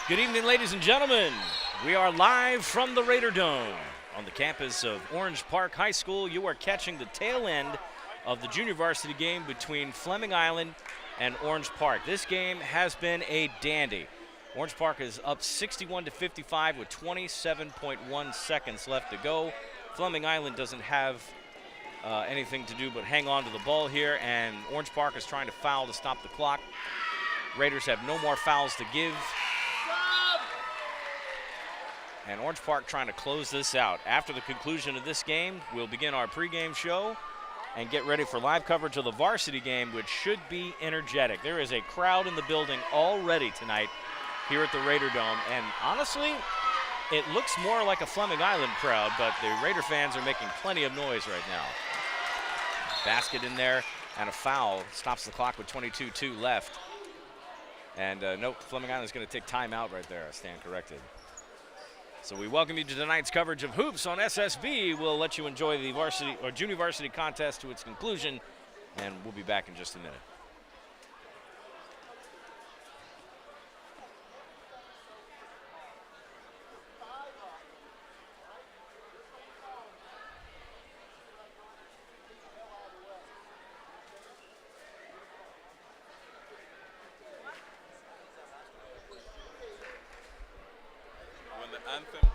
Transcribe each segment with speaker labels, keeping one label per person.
Speaker 1: Good evening, ladies and gentlemen. We are live from the Raider Dome on the campus of Orange Park High School. You are catching the tail end of the junior varsity game between Fleming Island and Orange Park. This game has been a dandy. Orange Park is up 61-55 with 27.1 seconds left to go. Fleming Island doesn't have anything to do but hang on to the ball here, and Orange Park is trying to foul to stop the clock. Raiders have no more fouls to give. And Orange Park trying to close this out. After the conclusion of this game, we'll begin our pregame show and get ready for live coverage of the varsity game, which should be energetic. There is a crowd in the building already tonight here at the Raider Dome, and honestly, it looks more like a Fleming Island crowd, but the Raider fans are making plenty of noise right now. Basket in there, and a foul stops the clock with 22-2 left. And nope, Fleming Island is going to take timeout right there. I stand corrected. So we welcome you to tonight's coverage of hoops on SSB. We'll let you enjoy the varsity or junior varsity contest to its conclusion, and we'll be back in just a minute.
Speaker 2: Anthem.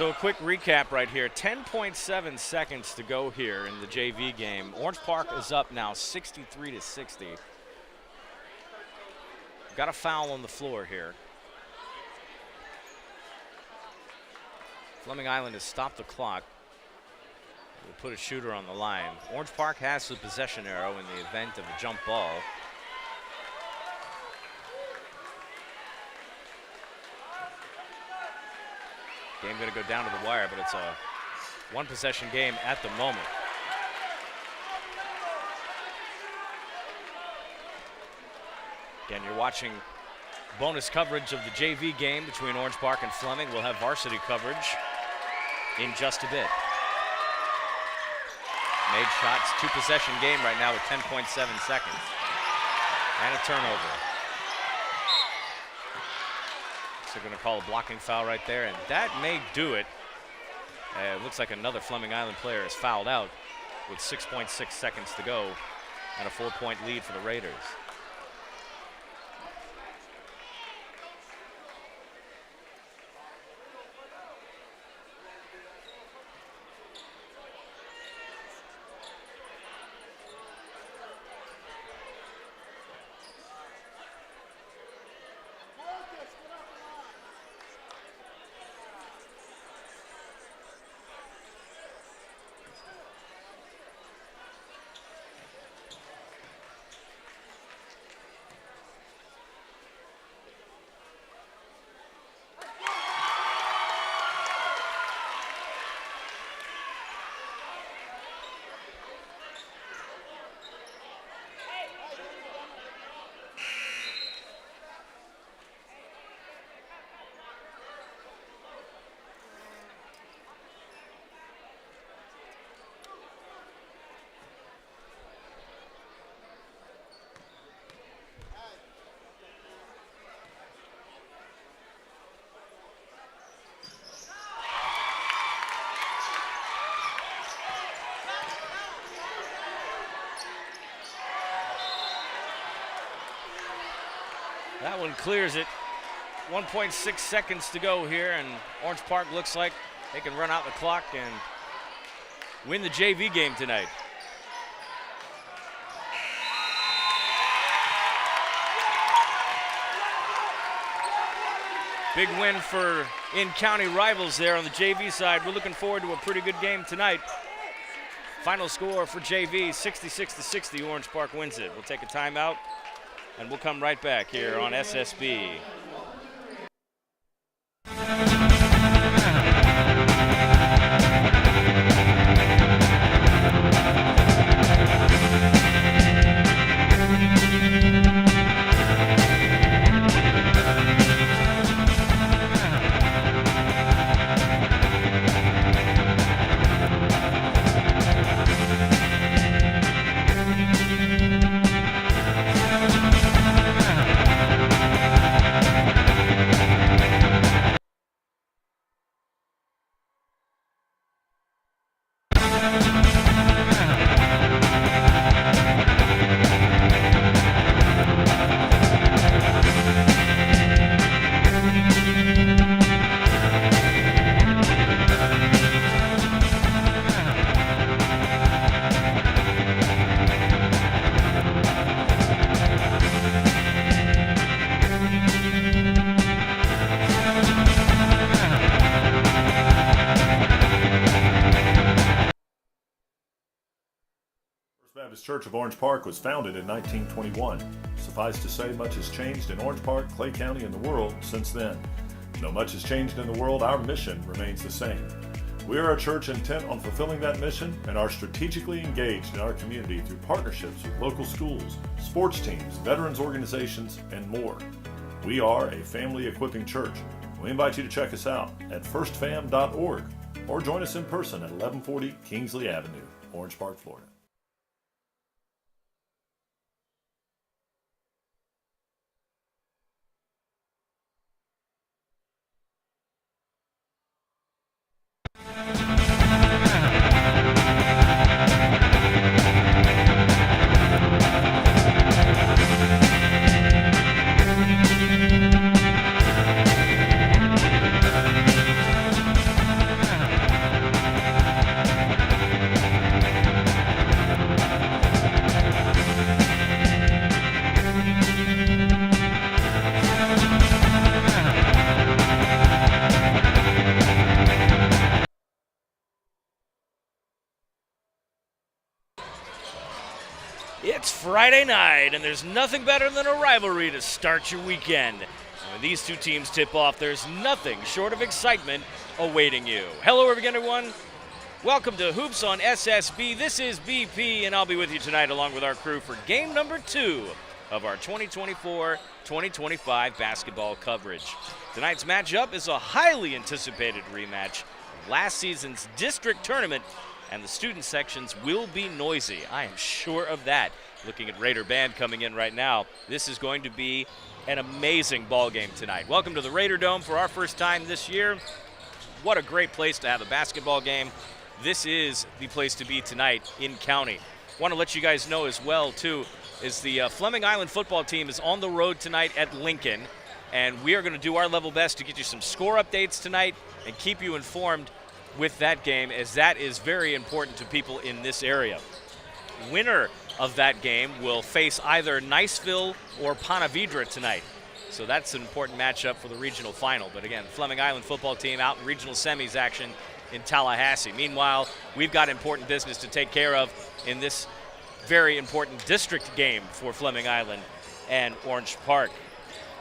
Speaker 1: So a quick recap right here. 10.7 seconds to go here in the JV game. Orange Park is up now 63-60. Got a foul on the floor here. Fleming Island has stopped the clock. We'll put a shooter on the line. Orange Park has the possession arrow in the event of a jump ball. Game going to go down to the wire, but it's a one possession game at the moment. Again, you're watching bonus coverage of the JV game between Orange Park and Fleming. We'll have varsity coverage in just a bit. Made shots, two possession game right now with 10.7 seconds. And a turnover. So they're going to call a blocking foul right there, and that may do it. It looks like another Fleming Island player is fouled out with 6.6 seconds to go and a 4-point lead for the Raiders. That one clears it. 1.6 seconds to go here, and Orange Park looks like they can run out the clock and win the JV game tonight. Big win for in-county rivals there on the JV side. We're looking forward to a pretty good game tonight. Final score for JV, 66-60. Orange Park wins it. We'll take a timeout, and we'll come right back here on SSB.
Speaker 2: Church of Orange Park was founded in 1921. Suffice to say, much has changed in Orange Park, Clay County, and the world since then. Though much has changed in the world, our mission remains the same. We are a church intent on fulfilling that mission and are strategically engaged in our community through partnerships with local schools, sports teams, veterans organizations, and more. We are a family equipping church. We invite you to check us out at firstfam.org or join us in person at 1140 Kingsley Avenue, Orange Park, Florida.
Speaker 1: It's Friday night, and there's nothing better than a rivalry to start your weekend. And when these two teams tip off, there's nothing short of excitement awaiting you. Hello, everyone. Welcome to Hoops on SSB. This is BP, and I'll be with you tonight along with our crew for game number 2 of our 2024-2025 basketball coverage. Tonight's matchup is a highly anticipated rematch of last season's district tournament, and the student sections will be noisy. I am sure of that. Looking at Raider Band coming in right now, this is going to be an amazing ball game tonight. Welcome to the Raider Dome for our first time this year. What a great place to have a basketball game. This is the place to be tonight in county. Want to let you guys know as well, too, is the Fleming Island football team is on the road tonight at Lincoln, and we are going to do our level best to get you some score updates tonight and keep you informed with that game, as that is very important to people in this area. Winner of that game will face either Niceville or Ponte Vedra tonight. So that's an important matchup for the regional final. But again, Fleming Island football team out in regional semis action in Tallahassee. Meanwhile, we've got important business to take care of in this very important district game for Fleming Island and Orange Park.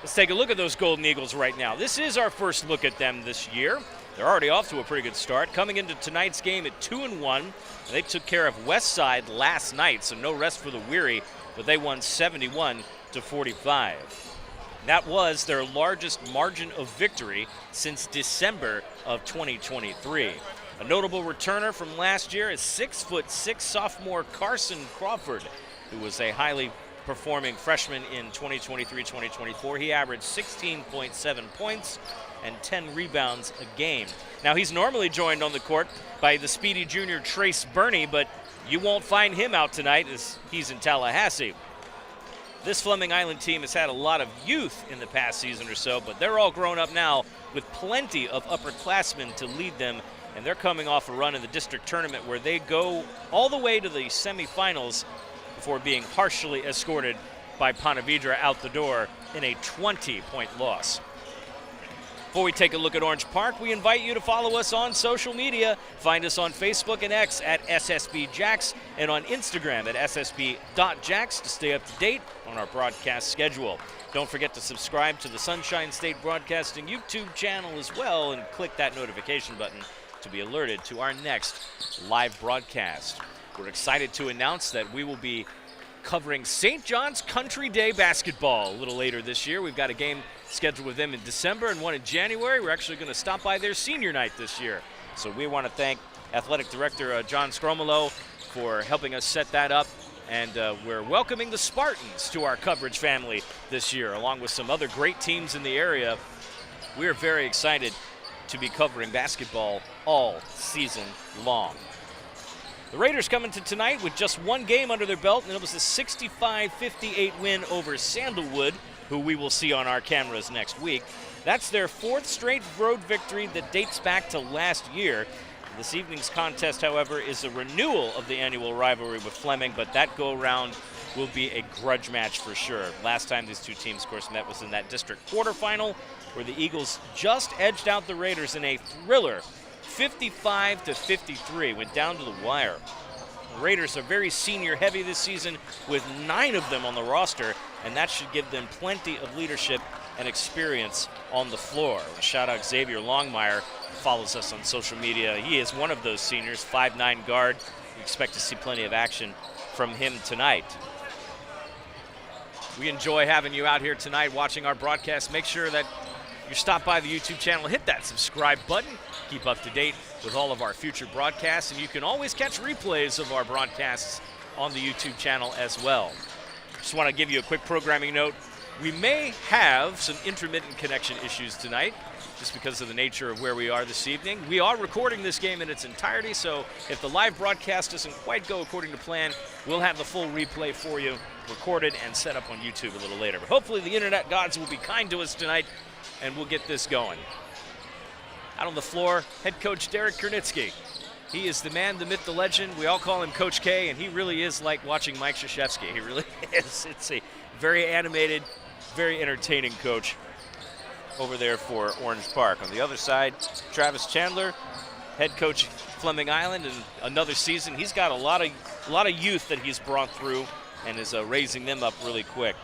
Speaker 1: Let's take a look at those Golden Eagles right now. This is our first look at them this year. They're already off to a pretty good start, coming into tonight's game at 2-1. They took care of Westside last night, so no rest for the weary, but they won 71-45. That was their largest margin of victory since December of 2023. A notable returner from last year is 6'6" sophomore Carson Crawford, who was a highly performing freshman in 2023-2024. He averaged 16.7 points and 10 rebounds a game. Now, he's normally joined on the court by the speedy junior Trace Burney, but you won't find him out tonight as he's in Tallahassee. This Fleming Island team has had a lot of youth in the past season or so, but they're all grown up now with plenty of upperclassmen to lead them, and they're coming off a run in the district tournament where they go all the way to the semifinals before being harshly escorted by Ponte Vedra out the door in a 20-point loss. Before we take a look at Orange Park, we invite you to follow us on social media. Find us on Facebook and X at SSBJax and on Instagram at ssb.jax to stay up to date on our broadcast schedule. Don't forget to subscribe to the Sunshine State Broadcasting YouTube channel as well and click that notification button to be alerted to our next live broadcast. We're excited to announce that we will be covering St. John's Country Day basketball a little later this year. We've got a game scheduled with them in December and one in January. We're actually going to stop by their senior night this year. So we want to thank Athletic Director John Scromolo for helping us set that up. And we're welcoming the Spartans to our coverage family this year, along with some other great teams in the area. We're very excited to be covering basketball all season long. The Raiders coming to tonight with just one game under their belt, and it was a 65-58 win over Sandalwood, who we will see on our cameras next week. That's their 4th straight road victory that dates back to last year. This evening's contest, however, is a renewal of the annual rivalry with Fleming, but that go-around will be a grudge match for sure. Last time these two teams, of course, met was in that district quarterfinal, where the Eagles just edged out the Raiders in a thriller 55-53, went down to the wire. The Raiders are very senior heavy this season with 9 of them on the roster, and that should give them plenty of leadership and experience on the floor. Shout out Xavier Longmire, follows us on social media. He is one of those seniors, 5'9" guard. We expect to see plenty of action from him tonight. We enjoy having you out here tonight watching our broadcast. Make sure that you stop by the YouTube channel, hit that subscribe button, keep up to date with all of our future broadcasts, and you can always catch replays of our broadcasts on the YouTube channel as well. Just want to give you a quick programming note. We may have some intermittent connection issues tonight just because of the nature of where we are this evening. We are recording this game in its entirety, so if the live broadcast doesn't quite go according to plan, we'll have the full replay for you recorded and set up on YouTube a little later. But hopefully the internet gods will be kind to us tonight, and we'll get this going. Out on the floor, head coach Derek Kernitsky. He is the man, the myth, the legend. We all call him Coach K, and he really is like watching Mike Krzyzewski. He really is. It's a very animated, very entertaining coach over there for Orange Park. On the other side, Travis Chandler, head coach Fleming Island, and another season. He's got a lot of youth that he's brought through and is raising them up really quick.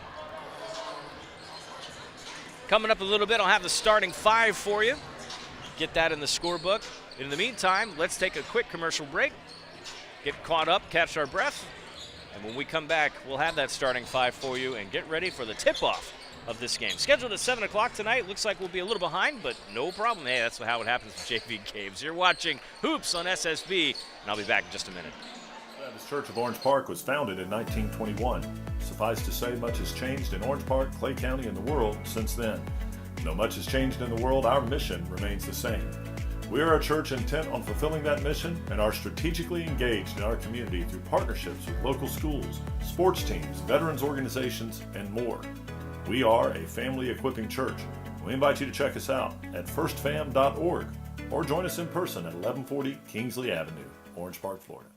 Speaker 1: Coming up a little bit, I'll have the starting 5 for you. Get that in the scorebook. In the meantime, let's take a quick commercial break, get caught up, catch our breath, and when we come back, we'll have that starting 5 for you and get ready for the tip-off of this game. Scheduled at 7 o'clock tonight. Looks like we'll be a little behind, but no problem. Hey, that's how it happens with JV games. You're watching Hoops on SSB, and I'll be back in just a minute.
Speaker 2: Baptist Church of Orange Park was founded in 1921. Suffice to say, much has changed in Orange Park, Clay County, and the world since then. Though much has changed in the world, our mission remains the same. We are a church intent on fulfilling that mission and are strategically engaged in our community through partnerships with local schools, sports teams, veterans organizations, and more. We are a family equipping church. We invite you to check us out at firstfam.org or join us in person at 1140 Kingsley Avenue, Orange Park, Florida.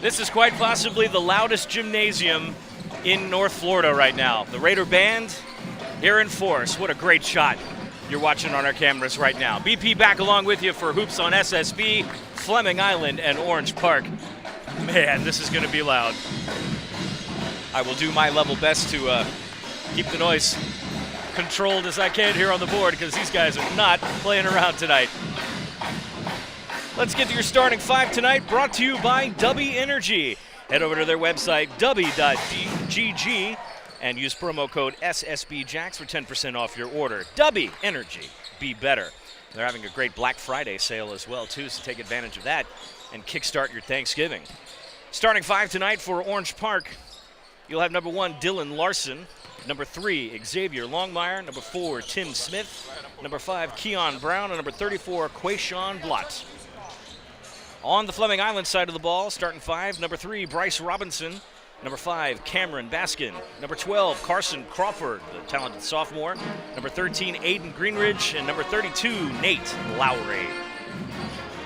Speaker 1: This is quite possibly the loudest gymnasium in North Florida right now. The Raider Band here in force. What a great shot you're watching on our cameras right now. BP back along with you for Hoops on SSB, Fleming Island, and Orange Park. Man, this is going to be loud. I will do my level best to keep the noise controlled as I can here on the board because these guys are not playing around tonight. Let's get to your starting 5 tonight, brought to you by Dubby Energy. Head over to their website, dubby.gg, and use promo code SSBJAX for 10% off your order. Dubby Energy, be better. They're having a great Black Friday sale as well, too, so take advantage of that and kickstart your Thanksgiving. Starting 5 tonight for Orange Park, you'll have number 1, Dylan Larson. Number 3, Xavier Longmire. Number 4, Tim Smith. Number 5, Keon Brown. And number 34, Quayshawn Blott. On the Fleming Island side of the ball, starting 5, number 3, Bryce Robinson. Number 5, Cameron Baskin. Number 12, Carson Crawford, the talented sophomore. Number 13, Aiden Greenridge. And number 32, Nate Lowry.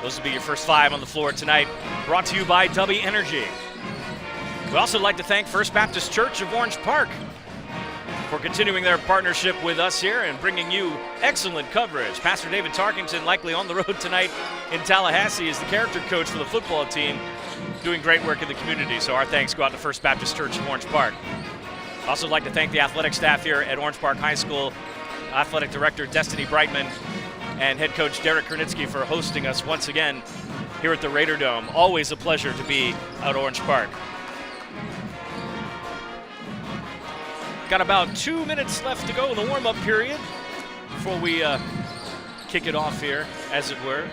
Speaker 1: Those will be your first 5 on the floor tonight. Brought to you by W Energy. We'd also like to thank First Baptist Church of Orange Park for continuing their partnership with us here and bringing you excellent coverage. Pastor David Tarkington, likely on the road tonight in Tallahassee, is the character coach for the football team, doing great work in the community. So our thanks go out to First Baptist Church of Orange Park. Also like to thank the athletic staff here at Orange Park High School, athletic director Destiny Brightman and head coach Derek Kernitsky for hosting us once again here at the Raider Dome. Always a pleasure to be at Orange Park. Got about 2 minutes left to go in the warm-up period before we kick it off here, as it were.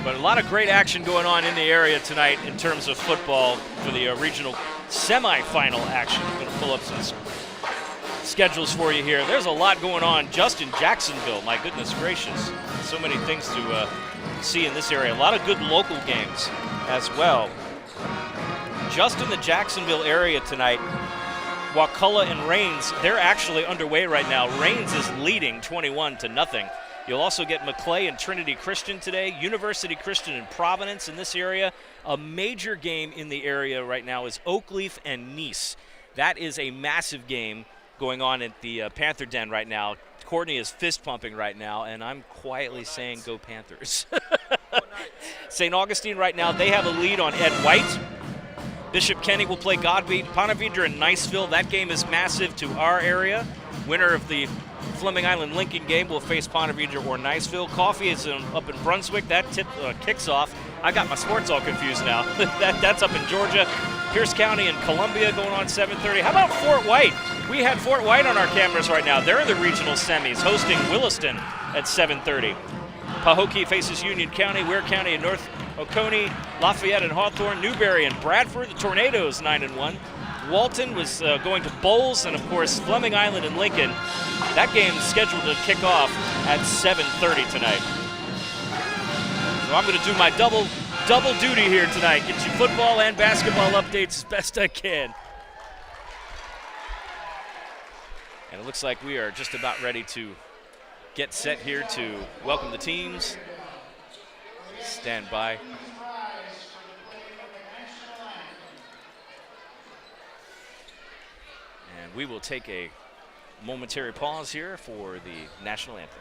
Speaker 1: But a lot of great action going on in the area tonight in terms of football for the regional semifinal action. I'm going to pull up some schedules for you here. There's a lot going on just in Jacksonville. My goodness gracious. So many things to see in this area. A lot of good local games as well. Just in the Jacksonville area tonight, Wakulla and Rains, they're actually underway right now. Rains is leading 21-0. You'll also get McClay and Trinity Christian today, University Christian and Providence in this area. A major game in the area right now is Oakleaf and Nice. That is a massive game going on at the Panther Den right now. Courtney is fist pumping right now, and I'm quietly saying go Panthers. St. Augustine right now, they have a lead on Ed White. Bishop Kenny will play Godby, Ponte Vedra, and Niceville. That game is massive to our area. Winner of the Fleming Island Lincoln game will face Ponte Vedra or Niceville. Coffee is up in Brunswick. That kicks off. I got my sports all confused now. That's up in Georgia. Pierce County and Columbia going on 7:30. How about Fort White? We had Fort White on our cameras right now. They're in the regional semis, hosting Williston at 7:30. Pahokee faces Union County, Ware County and North Oconee, Lafayette and Hawthorne, Newberry and Bradford. The Tornadoes 9-1. Walton was going to Bowles, and of course Fleming Island and Lincoln. That game is scheduled to kick off at 7:30 tonight. So I'm going to do my double duty here tonight. Get you football and basketball updates as best I can. And it looks like we are just about ready to get set here to welcome the teams. Stand by. And we will take a momentary pause here for the national anthem.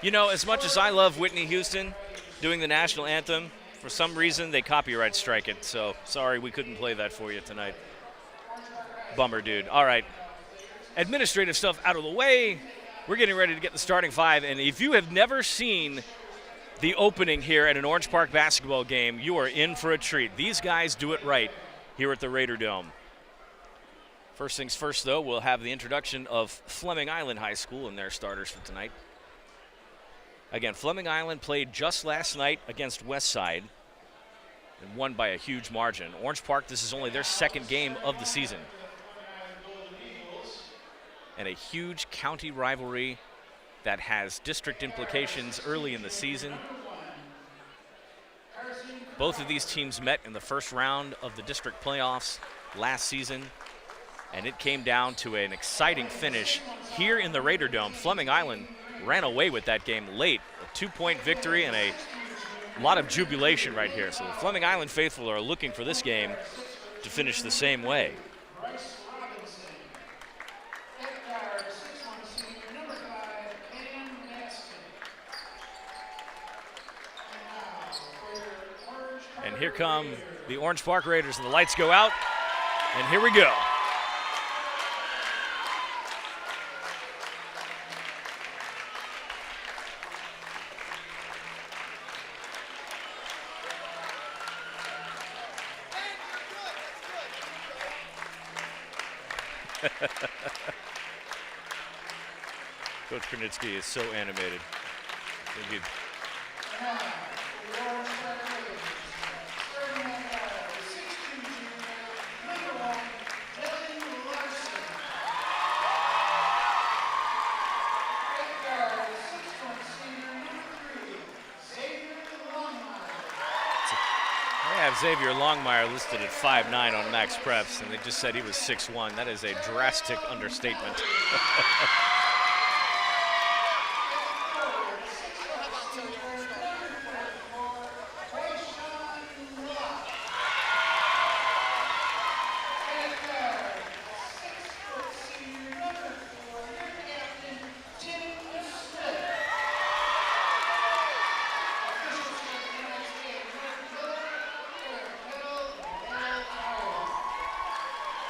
Speaker 1: You know, as much as I love Whitney Houston doing the national anthem, For some reason, they copyright strike it, so sorry we couldn't play that for you tonight. Bummer, dude. All right. Administrative stuff out of the way. We're getting ready to get the starting five, and if you have never seen the opening here at an Orange Park basketball game, you are in for a treat. These guys do it right here at the Raider Dome. First things first, though, we'll have the introduction of Fleming Island High School and their starters for tonight. Again, Fleming Island played just last night against Westside and won by a huge margin. Orange Park, this is only their second game of the season. And a huge county rivalry that has district implications early in the season. Both of these teams met in the first round of the district playoffs last season, and it came down to an exciting finish here in the Raider Dome. Fleming Island ran away with that game late, a 2-point victory and a lot of jubilation right here. So the Fleming Island faithful are looking for this game to finish the same way. And here come the Orange Park Raiders, and the lights go out, and here we go. Coach Krnitsky is so animated. Thank you. Xavier Longmire listed at 5'9" on Max Preps, and they just said he was 6'1". That is a drastic understatement.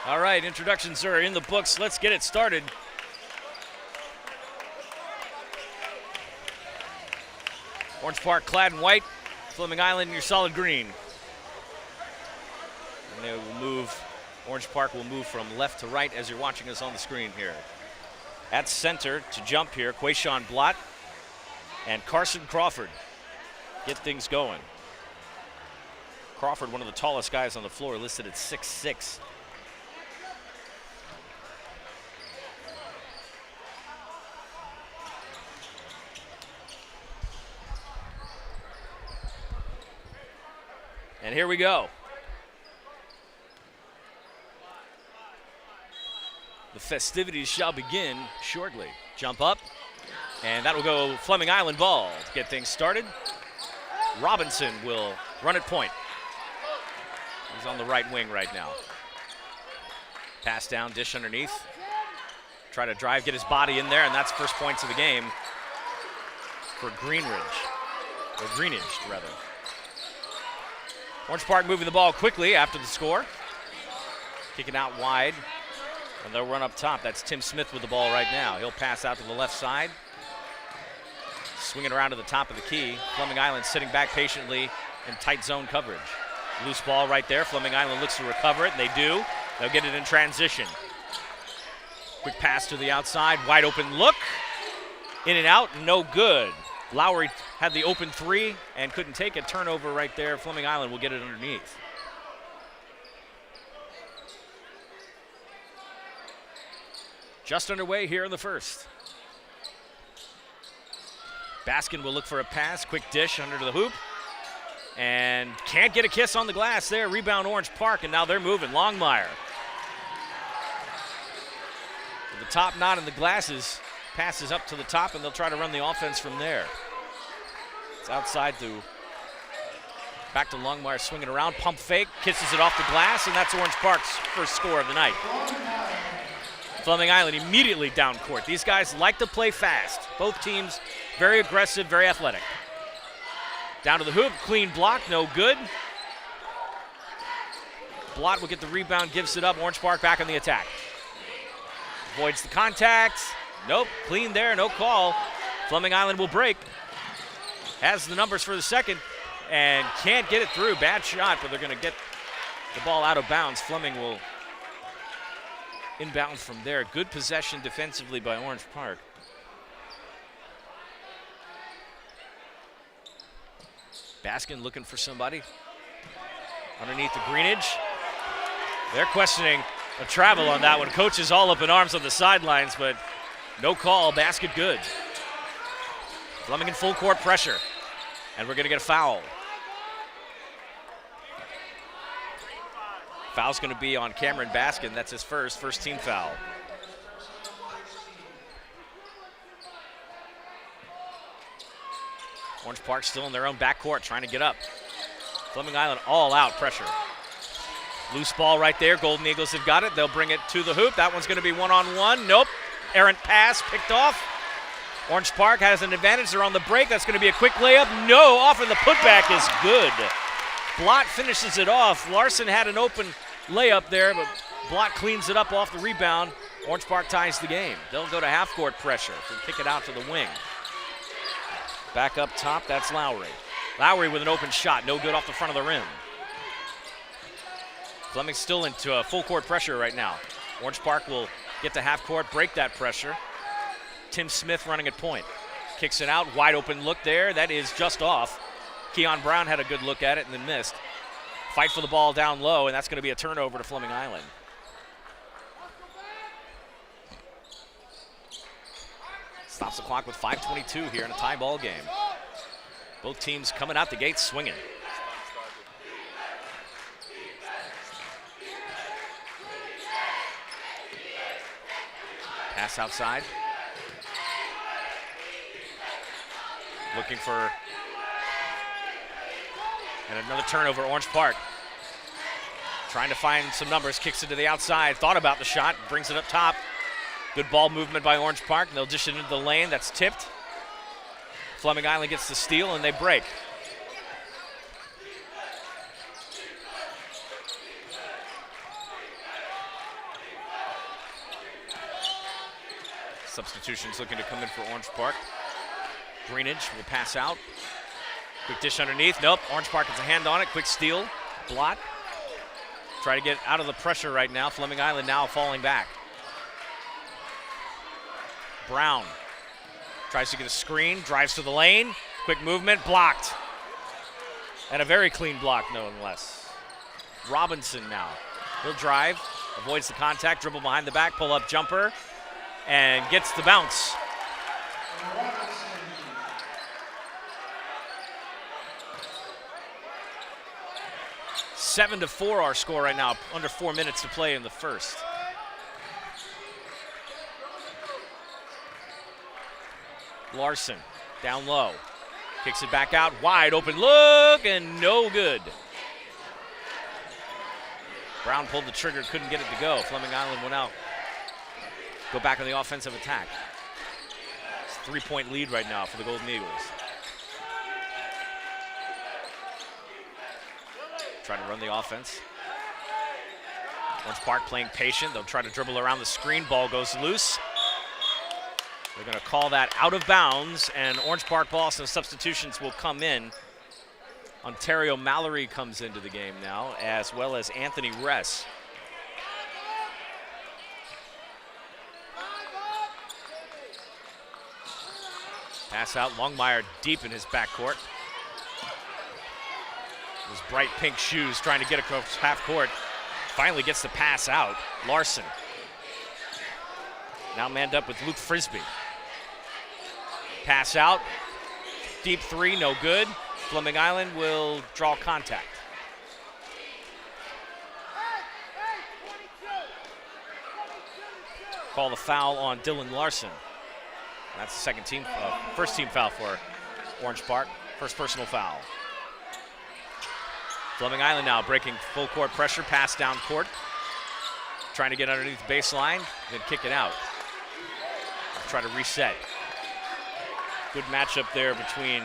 Speaker 1: All right, introductions are in the books. Let's get it started. Orange Park clad in white, Fleming Island in your solid green. And they will move, Orange Park will move from left to right as you're watching us on the screen here. At center to jump here, Quayshawn Blott and Carson Crawford get things going. Crawford, one of the tallest guys on the floor, listed at 6'6". And here we go. The festivities shall begin shortly. Jump up, and that will go Fleming Island ball to get things started. Robinson will run at point. He's on the right wing right now. Pass down, dish underneath. Try to drive, get his body in there, and that's first points of the game for Greenidge, rather. Orange Park moving the ball quickly after the score. Kicking out wide, and they'll run up top. That's Tim Smith with the ball right now. He'll pass out to the left side. Swinging around to the top of the key. Fleming Island sitting back patiently in tight zone coverage. Loose ball right there. Fleming Island looks to recover it, and they do. They'll get it in transition. Quick pass to the outside. Wide open look. In and out, no good. Lowry had the open three and couldn't take it. Turnover right there. Fleming Island will get it underneath. Just underway here in the first. Baskin will look for a pass. Quick dish under to the hoop. And can't get a kiss on the glass there. Rebound Orange Park, and now they're moving. Longmire. With the top knot in the glasses. Passes up to the top, and they'll try to run the offense from there. It's outside to back to Longmire, swinging around, pump fake, kisses it off the glass, and that's Orange Park's first score of the night. Fleming Island immediately down court. These guys like to play fast. Both teams very aggressive, very athletic. Down to the hoop, clean block, no good. Blott will get the rebound, gives it up. Orange Park back on the attack. Avoids the contact. Nope, clean there, no call. Fleming Island will break. Has the numbers for the second and can't get it through. Bad shot, but they're going to get the ball out of bounds. Fleming will inbound from there. Good possession defensively by Orange Park. Baskin looking for somebody underneath the greenage. They're questioning a travel on that one. Coach is all up in arms on the sidelines, but no call. Basket good. Fleming in full court pressure, and we're going to get a foul. Foul's going to be on Cameron Baskin. That's his first team foul. Orange Park still in their own backcourt, trying to get up. Fleming Island all out pressure. Loose ball right there. Golden Eagles have got it. They'll bring it to the hoop. That one's going to be one-on-one. Nope. Errant pass picked off. Orange Park has an advantage. They're on the break. That's going to be a quick layup. No, off, and the putback is good. Blott finishes it off. Larson had an open layup there, but Blott cleans it up off the rebound. Orange Park ties the game. They'll go to half-court pressure and kick it out to the wing. Back up top, that's Lowry. Lowry with an open shot, no good off the front of the rim. Fleming's still into full court pressure right now. Orange Park will get to half court, break that pressure. Tim Smith running at point. Kicks it out, wide open look there. That is just off. Keon Brown had a good look at it and then missed. Fight for the ball down low, and that's going to be a turnover to Fleming Island. Stops the clock with 5:22 here in a tie ball game. Both teams coming out the gate swinging. Pass outside. Looking for and another turnover, Orange Park. Trying to find some numbers, kicks it to the outside. Thought about the shot, brings it up top. Good ball movement by Orange Park. They'll dish it into the lane, that's tipped. Fleming Island gets the steal and they break. Substitutions looking to come in for Orange Park. Greenidge will pass out. Quick dish underneath. Nope. Orange Park gets a hand on it. Quick steal. Blott. Try to get out of the pressure right now. Fleming Island now falling back. Brown tries to get a screen. Drives to the lane. Quick movement. Blocked. And a very clean block, no less. Robinson now. He'll drive. Avoids the contact. Dribble behind the back. Pull up jumper. And gets the bounce. Seven to 4 our score right now, under 4 minutes to play in the first. Larson down low, kicks it back out, wide open look, and no good. Brown pulled the trigger, couldn't get it to go. Fleming Island will now go back on the offensive attack. It's a 3-point lead right now for the Golden Eagles. Try to run the offense. Orange Park playing patient. They'll try to dribble around the screen. Ball goes loose. They're going to call that out of bounds, and Orange Park ball, so substitutions will come in. Ontario Mallory comes into the game now, as well as Anthony Ress. Pass out, Longmire deep in his backcourt. Those bright pink shoes trying to get across half court. Finally gets the pass out. Larson. Now manned up with Luke Frisbee. Pass out. Deep three, no good. Fleming Island will draw contact. Call the foul on Dylan Larson. That's the first team foul for Orange Park. First personal foul. Fleming Island now breaking full court pressure, pass down court. Trying to get underneath the baseline, then kick it out. Try to reset. Good matchup there between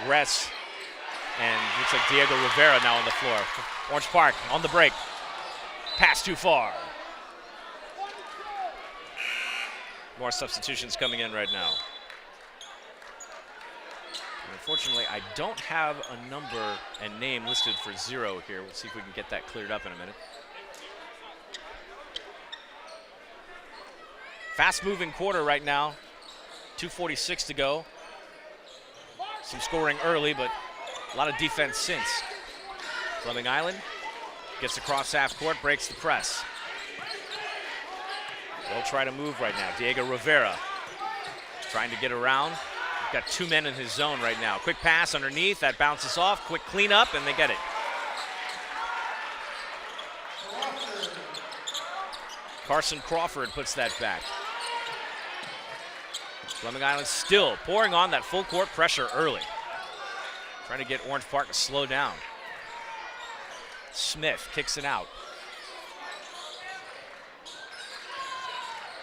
Speaker 1: Ress And looks like Diego Rivera now on the floor. Orange Park on the break. Pass too far. More substitutions coming in right now. And unfortunately, I don't have a number and name listed for 0 here. We'll see if we can get that cleared up in a minute. Fast-moving quarter right now. 2:46 to go. Some scoring early, but a lot of defense since. Fleming Island gets across half court, breaks the press. They'll try to move right now. Diego Rivera trying to get around. He's got 2 men in his zone right now. Quick pass underneath, that bounces off. Quick cleanup, and they get it. Carson Crawford puts that back. Fleming Island still pouring on that full court pressure early. Trying to get Orange Park to slow down. Smith kicks it out.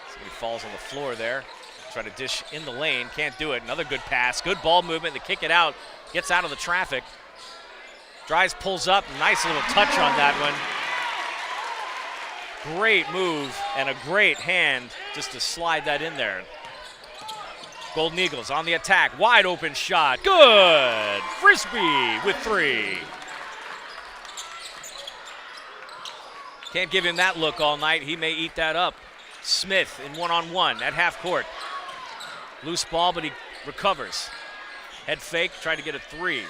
Speaker 1: Somebody falls on the floor there. Try to dish in the lane, can't do it. Another good pass, good ball movement. They kick it out, gets out of the traffic. Dries, pulls up, nice little touch on that one. Great move and a great hand just to slide that in there. Golden Eagles on the attack, wide open shot, good! Frisbee with 3. Can't give him that look all night, he may eat that up. Smith in one-on-one at half court. Loose ball, but he recovers. Head fake, trying to get a 3.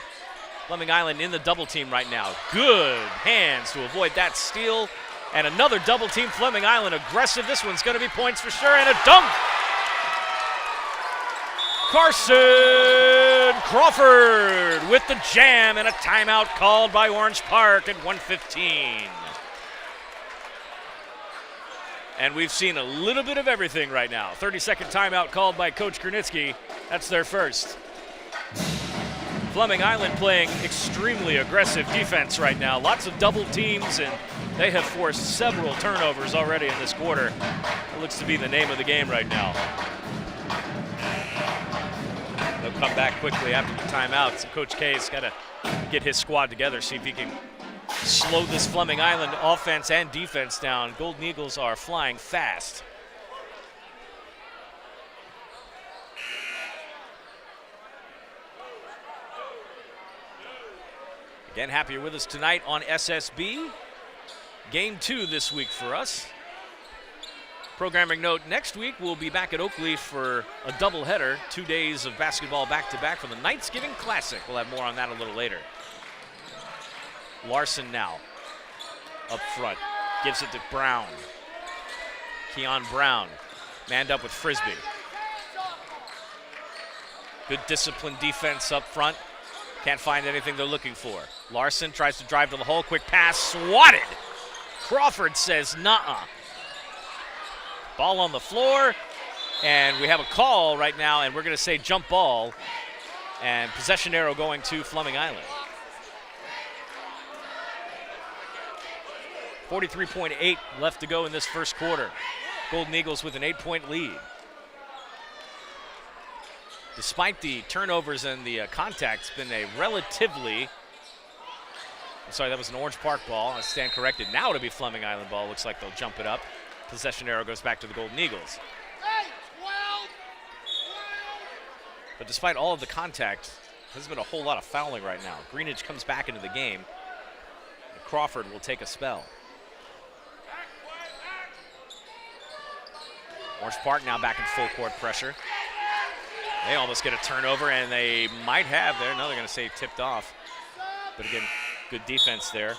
Speaker 1: Fleming Island in the double team right now. Good hands to avoid that steal. And another double team, Fleming Island aggressive. This one's gonna be points for sure, and a dunk! Carson Crawford with the jam, and a timeout called by Orange Park at 1:15. And we've seen a little bit of everything right now. 30-second timeout called by Coach Gernitsky. That's their first. Fleming Island playing extremely aggressive defense right now. Lots of double teams, and they have forced several turnovers already in this quarter. It looks to be the name of the game right now. They'll come back quickly after the timeout. So Coach K's got to get his squad together, see if he can slow this Fleming Island offense and defense down. Golden Eagles are flying fast. Again, happy you're with us tonight on SSB. Game 2 this week for us. Programming note, next week we'll be back at Oakleaf for a doubleheader, 2 days of basketball back-to-back for the Knightsgiving Classic. We'll have more on that a little later. Larson now up front, gives it to Brown. Keon Brown, manned up with Frisbee. Good disciplined defense up front. Can't find anything they're looking for. Larson tries to drive to the hole, quick pass, swatted. Crawford says nuh-uh. Ball on the floor, and we have a call right now, and we're gonna say jump ball, and possession arrow going to Fleming Island. 43.8 left to go in this first quarter. Golden Eagles with an 8-point lead. Despite the turnovers and the contact, it's been a relatively, I'm sorry, that was an Orange Park ball. I stand corrected. Now to be Fleming Island ball. Looks like they'll jump it up. Possession arrow goes back to the Golden Eagles. But despite all of the contact, there's been a whole lot of fouling right now. Greenidge comes back into the game, and Crawford will take a spell. Orange Park now back in full court pressure. They almost get a turnover, and they might have there. No, they're going to say tipped off. But again, good defense there.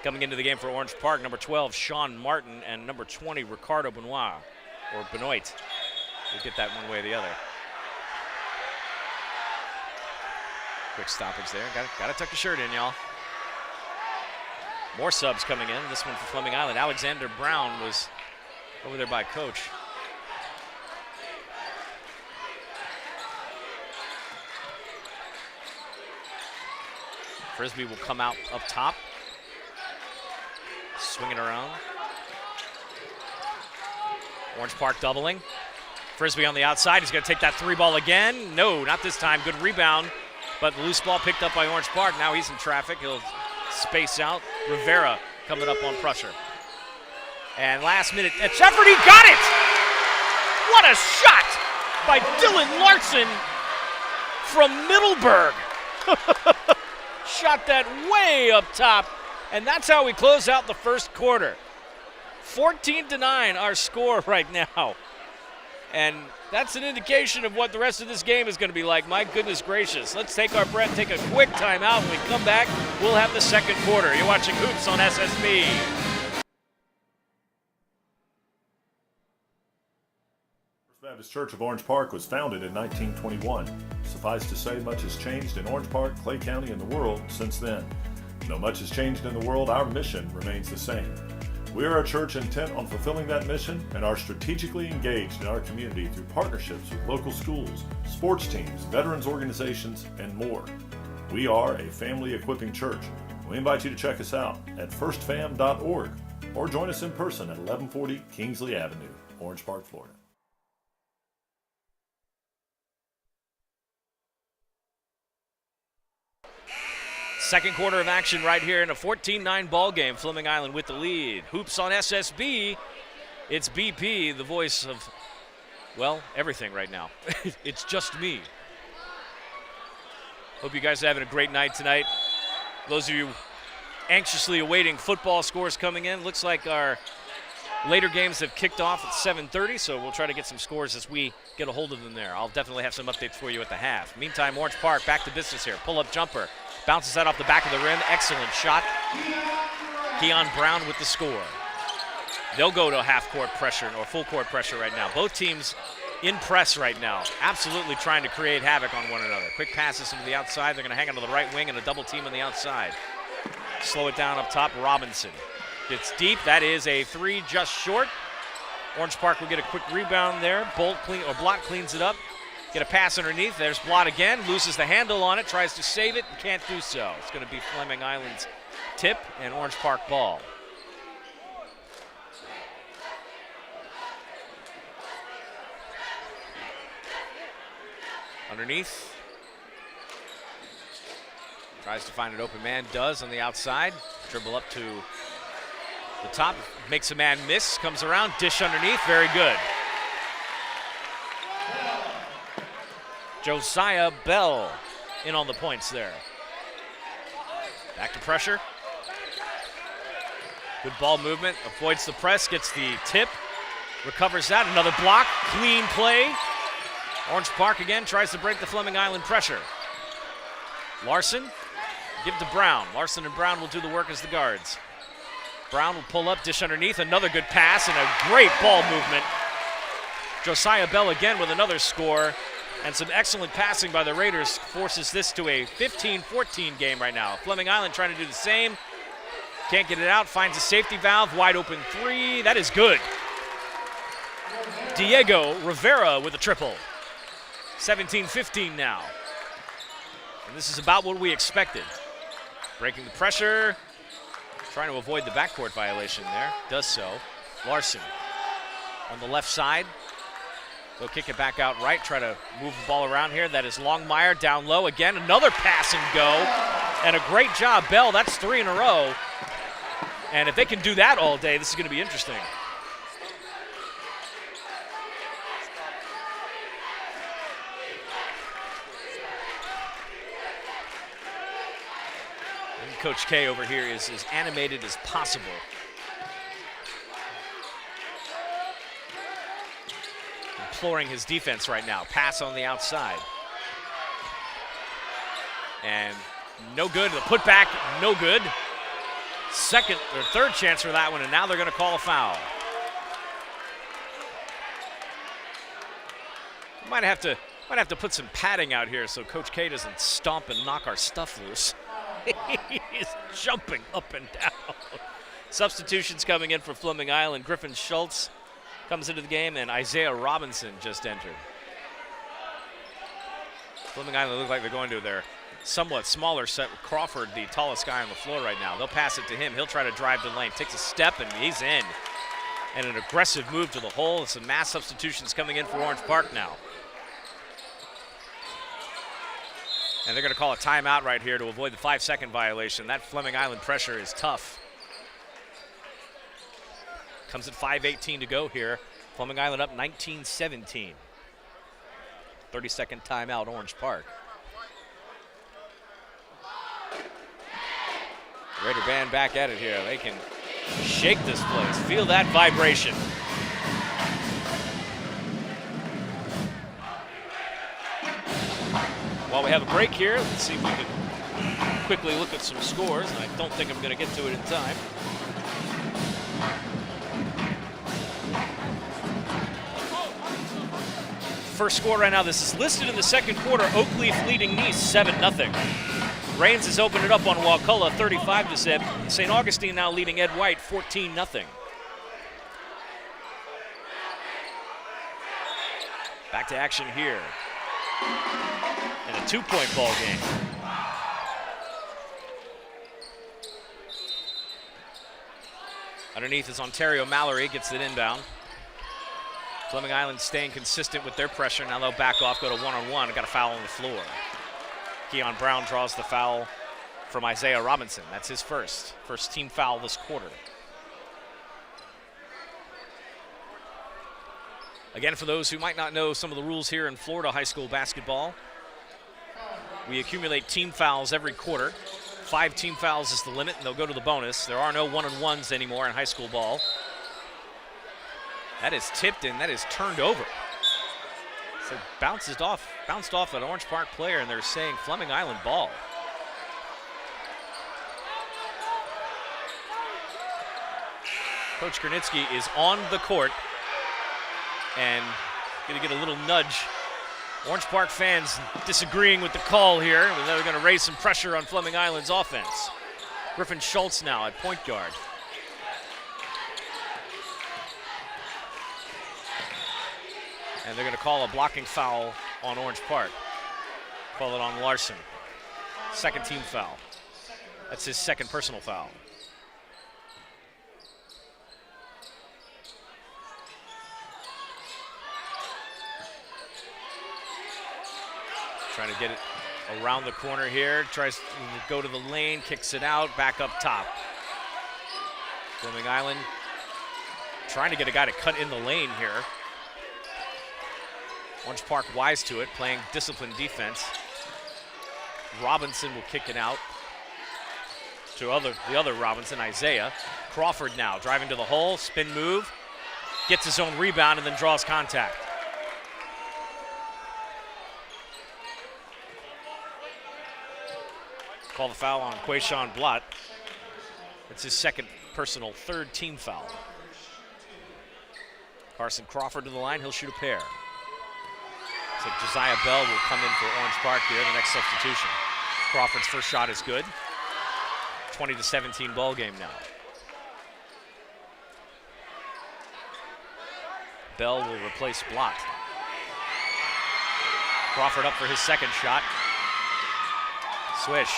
Speaker 1: Coming into the game for Orange Park, number 12, Sean Martin, and number 20, Ricardo Benoit, or Benoit. We'll get that one way or the other. Quick stoppage there. Got to tuck your shirt in, y'all. More subs coming in. This one for Fleming Island. Alexander Brown was over there by Coach. Frisbee will come out up top. Swing it around. Orange Park doubling. Frisbee on the outside. He's going to take that 3 ball again. No, not this time. Good rebound But the loose ball picked up by Orange Park. Now he's in traffic. He'll space out. Rivera coming up on pressure. And last minute, Shepard, he got it! What a shot by Dylan Larson from Middleburg. Shot that way up top. And that's how we close out the first quarter. 14-9 our score right now. And that's an indication of what the rest of this game is going to be like. My goodness gracious. Let's take our breath, take a quick timeout. When we come back, we'll have the second quarter. You're watching Hoops on SSB.
Speaker 2: First Baptist Church of Orange Park was founded in 1921. Suffice to say, much has changed in Orange Park, Clay County, and the world since then. Though much has changed in the world, our mission remains the same. We are a church intent on fulfilling that mission and are strategically engaged in our community through partnerships with local schools, sports teams, veterans organizations, and more. We are a family equipping church. We invite you to check us out at firstfam.org or join us in person at 1140 Kingsley Avenue, Orange Park, Florida.
Speaker 1: Second quarter of action right here in a 14-9 ball game. Fleming Island with the lead. Hoops on SSB. It's BP, the voice of, well, everything right now. It's just me. Hope you guys are having a great night tonight. Those of you anxiously awaiting football scores coming in, looks like our later games have kicked off at 7:30, so we'll try to get some scores as we get a hold of them there. I'll definitely have some updates for you at the half. Meantime, Orange Park back to business here. Pull-up jumper. Bounces that off the back of the rim. Excellent shot. Keon Brown with the score. They'll go to half-court pressure or full-court pressure right now. Both teams in press right now, absolutely trying to create havoc on one another. Quick passes into the outside. They're going to hang onto the right wing and a double team on the outside. Slow it down up top. Robinson gets deep. That is a three, just short. Orange Park will get a quick rebound there. Block cleans it up. Get a pass underneath. There's Blott again. Loses the handle on it. Tries to save it. Can't do so. It's going to be Fleming Island's tip and Orange Park ball. Underneath. Tries to find an open man. Does on the outside. Dribble up to the top. Makes a man miss. Comes around. Dish underneath. Very good. Josiah Bell in on the points there. Back to pressure. Good ball movement. Avoids the press. Gets the tip. Recovers that. Another block. Clean play. Orange Park again tries to break the Fleming Island pressure. Larson. Give to Brown. Larson and Brown will do the work as the guards. Brown will pull up. Dish underneath. Another good pass and a great ball movement. Josiah Bell again with another score. And some excellent passing by the Raiders forces this to a 15-14 game right now. Fleming Island trying to do the same. Can't get it out. Finds a safety valve. Wide open three. That is good. Diego Rivera with a triple. 17-15 now. And this is about what we expected. Breaking the pressure. Trying to avoid the backcourt violation there. Does so. Larson on the left side. They'll kick it back out right, try to move the ball around here. That is Longmire down low again. Another pass and go. And a great job, Bell. That's 3 in a row. And if they can do that all day, this is going to be interesting. And Coach K over here is as animated as possible. Imploring his defense right now. Pass on the outside. And no good. The putback, no good. Second or third chance for that one, and now they're going to call a foul. Might have to put some padding out here so Coach K doesn't stomp and knock our stuff loose. He's jumping up and down. Substitutions coming in for Fleming Island. Griffin Schultz comes into the game, and Isaiah Robinson just entered. Fleming Island look like they're going to their somewhat smaller set with Crawford, the tallest guy on the floor right now. They'll pass it to him. He'll try to drive the lane. Takes a step, and he's in. And an aggressive move to the hole. And some mass substitutions coming in for Orange Park now. And they're going to call a timeout right here to avoid the 5-second violation. That Fleming Island pressure is tough. Comes at 5:18 to go here. Fleming Island up 19-17. 30-second timeout, Orange Park. Raider band back at it here. They can shake this place. Feel that vibration. While we have a break here, let's see if we can quickly look at some scores. And I don't think I'm going to get to it in time. First score right now, this is listed in the second quarter. Oakleaf leading Nice 7-0. Rains has opened it up on Wakulla 35-zip. St. Augustine now leading Ed White 14-0. Back to action here. And a 2-point ball game. Underneath is Ontario Mallory, gets it inbound. Fleming Island staying consistent with their pressure. Now they'll back off, go to one-on-one. Got a foul on the floor. Keon Brown draws the foul from Isaiah Robinson. That's his first team foul this quarter. Again, for those who might not know some of the rules here in Florida high school basketball, we accumulate team fouls every quarter. 5 team fouls is the limit, and they'll go to the bonus. There are no one-on-ones anymore in high school ball. That is tipped and that is turned over. So bounced off an Orange Park player, and they're saying Fleming Island ball. Coach Kernitsky is on the court and going to get a little nudge. Orange Park fans disagreeing with the call here. They're going to raise some pressure on Fleming Island's offense. Griffin Schultz now at point guard. And they're going to call a blocking foul on Orange Park. Call it on Larson. Second team foul. That's his second personal foul. Trying to get it around the corner here. Tries to go to the lane, kicks it out, back up top. Fleming Island trying to get a guy to cut in the lane here. Orange Park wise to it, playing disciplined defense. Robinson will kick it out to the other Robinson, Isaiah. Crawford now driving to the hole, spin move, gets his own rebound and then draws contact. Call the foul on Quayshawn Blott. It's his second personal, third team foul. Carson Crawford to the line, he'll shoot a pair. Looks like Josiah Bell will come in for Orange Park here, the next substitution. Crawford's first shot is good. 20-17 ball game now. Bell will replace Blott. Crawford up for his second shot. Swish.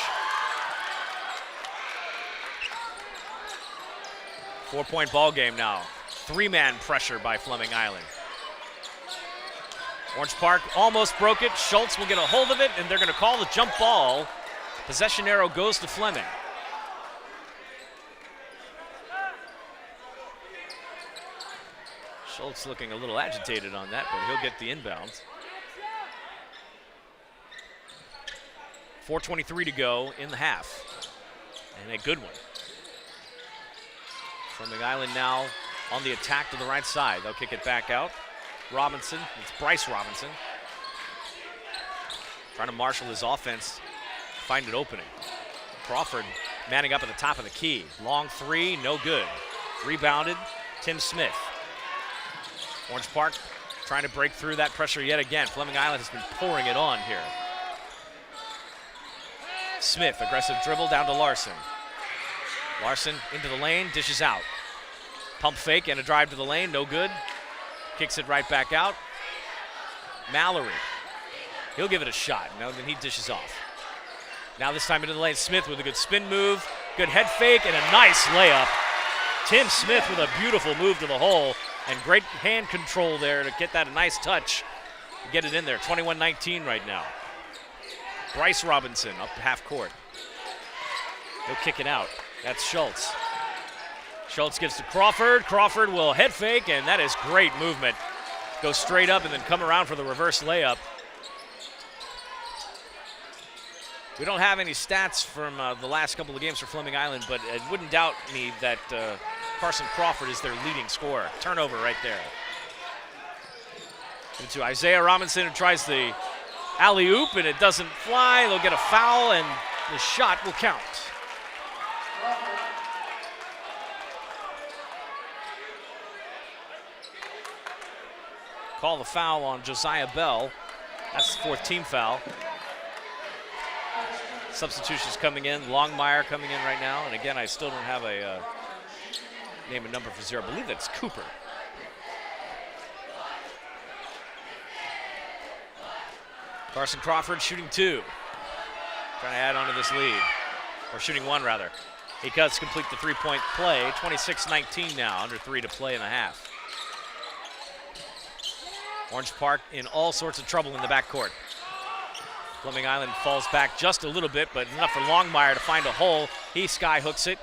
Speaker 1: 4-point ball game now. 3-man pressure by Fleming Island. Orange Park almost broke it. Schultz will get a hold of it, and they're going to call the jump ball. Possession arrow goes to Fleming. Schultz looking a little agitated on that, but he'll get the inbound. 4:23 to go in the half. And a good one. Fleming Island now on the attack to the right side. They'll kick it back out. Robinson, it's Bryce Robinson. Trying to marshal his offense, find an opening. Crawford manning up at the top of the key. Long three, no good. Rebounded, Tim Smith. Orange Park trying to break through that pressure yet again. Fleming Island has been pouring it on here. Smith, aggressive dribble down to Larson. Larson into the lane, dishes out. Pump fake and a drive to the lane, no good. Kicks it right back out. Mallory, he'll give it a shot. No, then he dishes off. Now this time into the lane, Smith with a good spin move, good head fake, and a nice layup. Tim Smith with a beautiful move to the hole, and great hand control there to get that a nice touch. Get it in there, 21-19 right now. Bryce Robinson up half court. He'll kick it out. That's Schultz. Schultz gives to Crawford. Crawford will head fake, and that is great movement. Go straight up and then come around for the reverse layup. We don't have any stats from the last couple of games for Fleming Island, but it wouldn't doubt me that Carson Crawford is their leading scorer. Turnover right there. Into Isaiah Robinson, who tries the alley-oop, and it doesn't fly. They'll get a foul, and the shot will count. Call the foul on Josiah Bell. That's the 4th team foul. Substitutions coming in. Longmire coming in right now. And again, I still don't have a name and number for 0. I believe that's Cooper. Carson Crawford shooting 2. Trying to add on to this lead. Or shooting 1, rather. He cuts complete the 3-point play. 26-19 now. Under 3 to play in the half. Orange Park in all sorts of trouble in the backcourt. Fleming Island falls back just a little bit, but enough for Longmire to find a hole. He sky hooks it.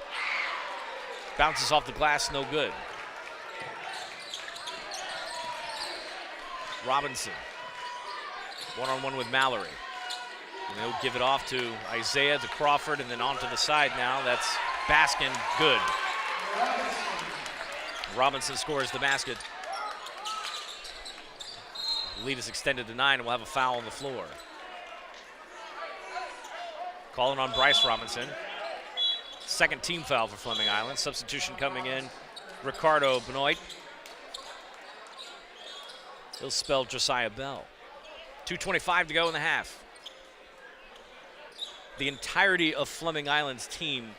Speaker 1: Bounces off the glass, no good. Robinson. One-on-one with Mallory. And he'll give it off to Isaiah, to Crawford, and then on to the side now. That's Baskin, good. Robinson scores the basket. The lead is extended to 9, and we'll have a foul on the floor. Calling on Bryce Robinson. 2nd team foul for Fleming Island. Substitution coming in, Ricardo Benoit. He'll spell Josiah Bell. 2:25 to go in the half. The entirety of Fleming Island's team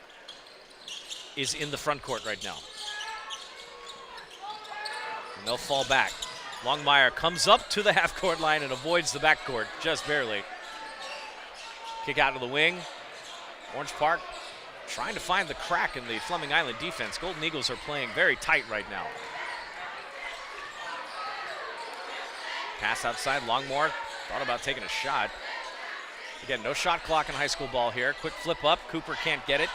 Speaker 1: is in the front court right now. And they'll fall back. Longmire comes up to the half-court line and avoids the backcourt, just barely. Kick out of the wing. Orange Park trying to find the crack in the Fleming Island defense. Golden Eagles are playing very tight right now. Pass outside, Longmore thought about taking a shot. Again, no shot clock in high school ball here. Quick flip up, Cooper can't get it.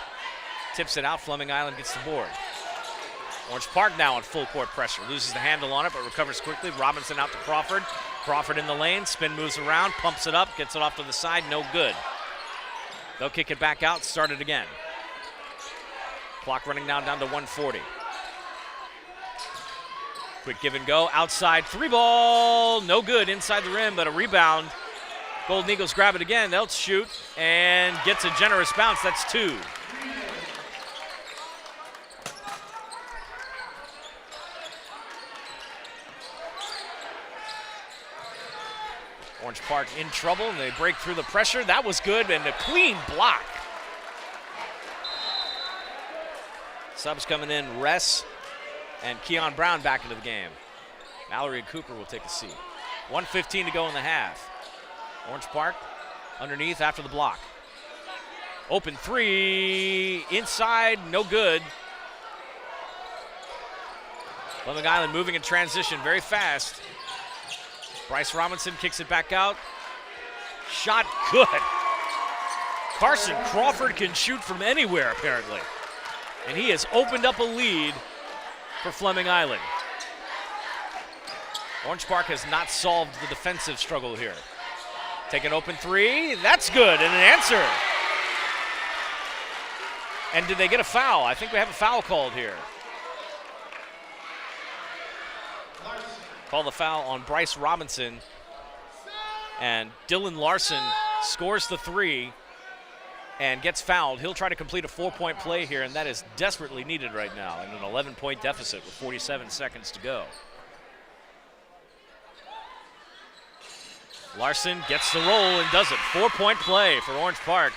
Speaker 1: Tips it out, Fleming Island gets the board. Orange Park now on full court pressure. Loses the handle on it, but recovers quickly. Robinson out to Crawford. Crawford in the lane, spin moves around, pumps it up, gets it off to the side, no good. They'll kick it back out, start it again. Clock running down to 1:40. Quick give and go, outside 3 ball, no good inside the rim, but a rebound. Golden Eagles grab it again, they'll shoot, and gets a generous bounce, that's 2. Orange Park in trouble, and they break through the pressure. That was good, and a clean block. Subs coming in, Ress and Keon Brown back into the game. Mallory and Cooper will take a seat. 1:15 to go in the half. Orange Park underneath after the block. Open 3, inside, no good. Fleming Island moving in transition very fast. Bryce Robinson kicks it back out. Shot good. Carson Crawford can shoot from anywhere, apparently. And he has opened up a lead for Fleming Island. Orange Park has not solved the defensive struggle here. Take an open 3. That's good, and an answer. And did they get a foul? I think we have a foul called here. Call the foul on Bryce Robinson, and Dylan Larson scores the 3 and gets fouled. He'll try to complete a 4-point play here, and that is desperately needed right now in an 11-point deficit with 47 seconds to go. Larson gets the roll and does it. 4-point play for Orange Park.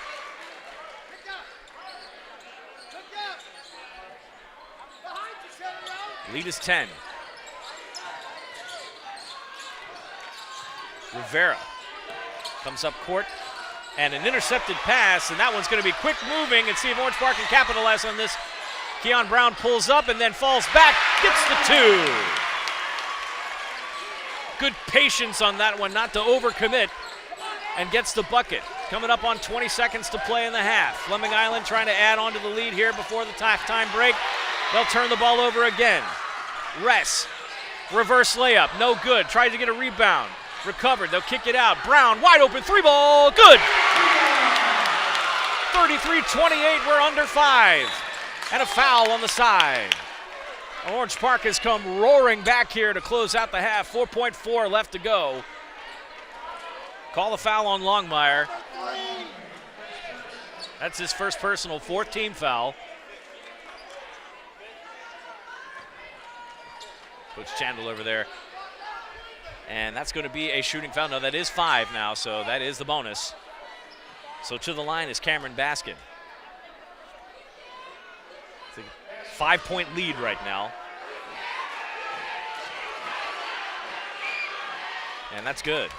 Speaker 1: Lead is 10. Rivera comes up court, and an intercepted pass, and that one's going to be quick moving, and see if Orange Park can capitalize on this. Keon Brown pulls up and then falls back, gets the 2. Good patience on that one, not to overcommit. and gets the bucket. Coming up on 20 seconds to play in the half. Fleming Island trying to add on to the lead here before the halftime break. They'll turn the ball over again. Ress, reverse layup, no good. Tries to get a rebound. Recovered, they'll kick it out. Brown, wide open, 3-ball, good! 33-28, we're under 5. And a foul on the side. Orange Park has come roaring back here to close out the half. 4.4 left to go. Call the foul on Longmire. That's his first personal, 4th-team foul. Coach Chandler over there. And that's going to be a shooting foul. No, that is 5 now, so that is the bonus. So to the line is Cameron Baskin. It's a 5-point lead right now. And that's good.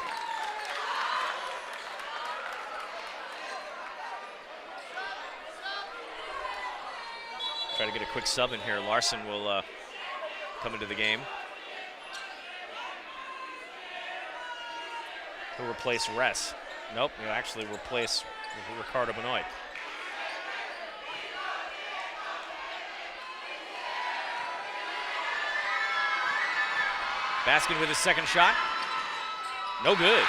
Speaker 1: Try to get a quick sub in here. Larson will come into the game. He'll replace Ress. Nope, he'll actually replace Ricardo Benoit. Baskin with his second shot. No good.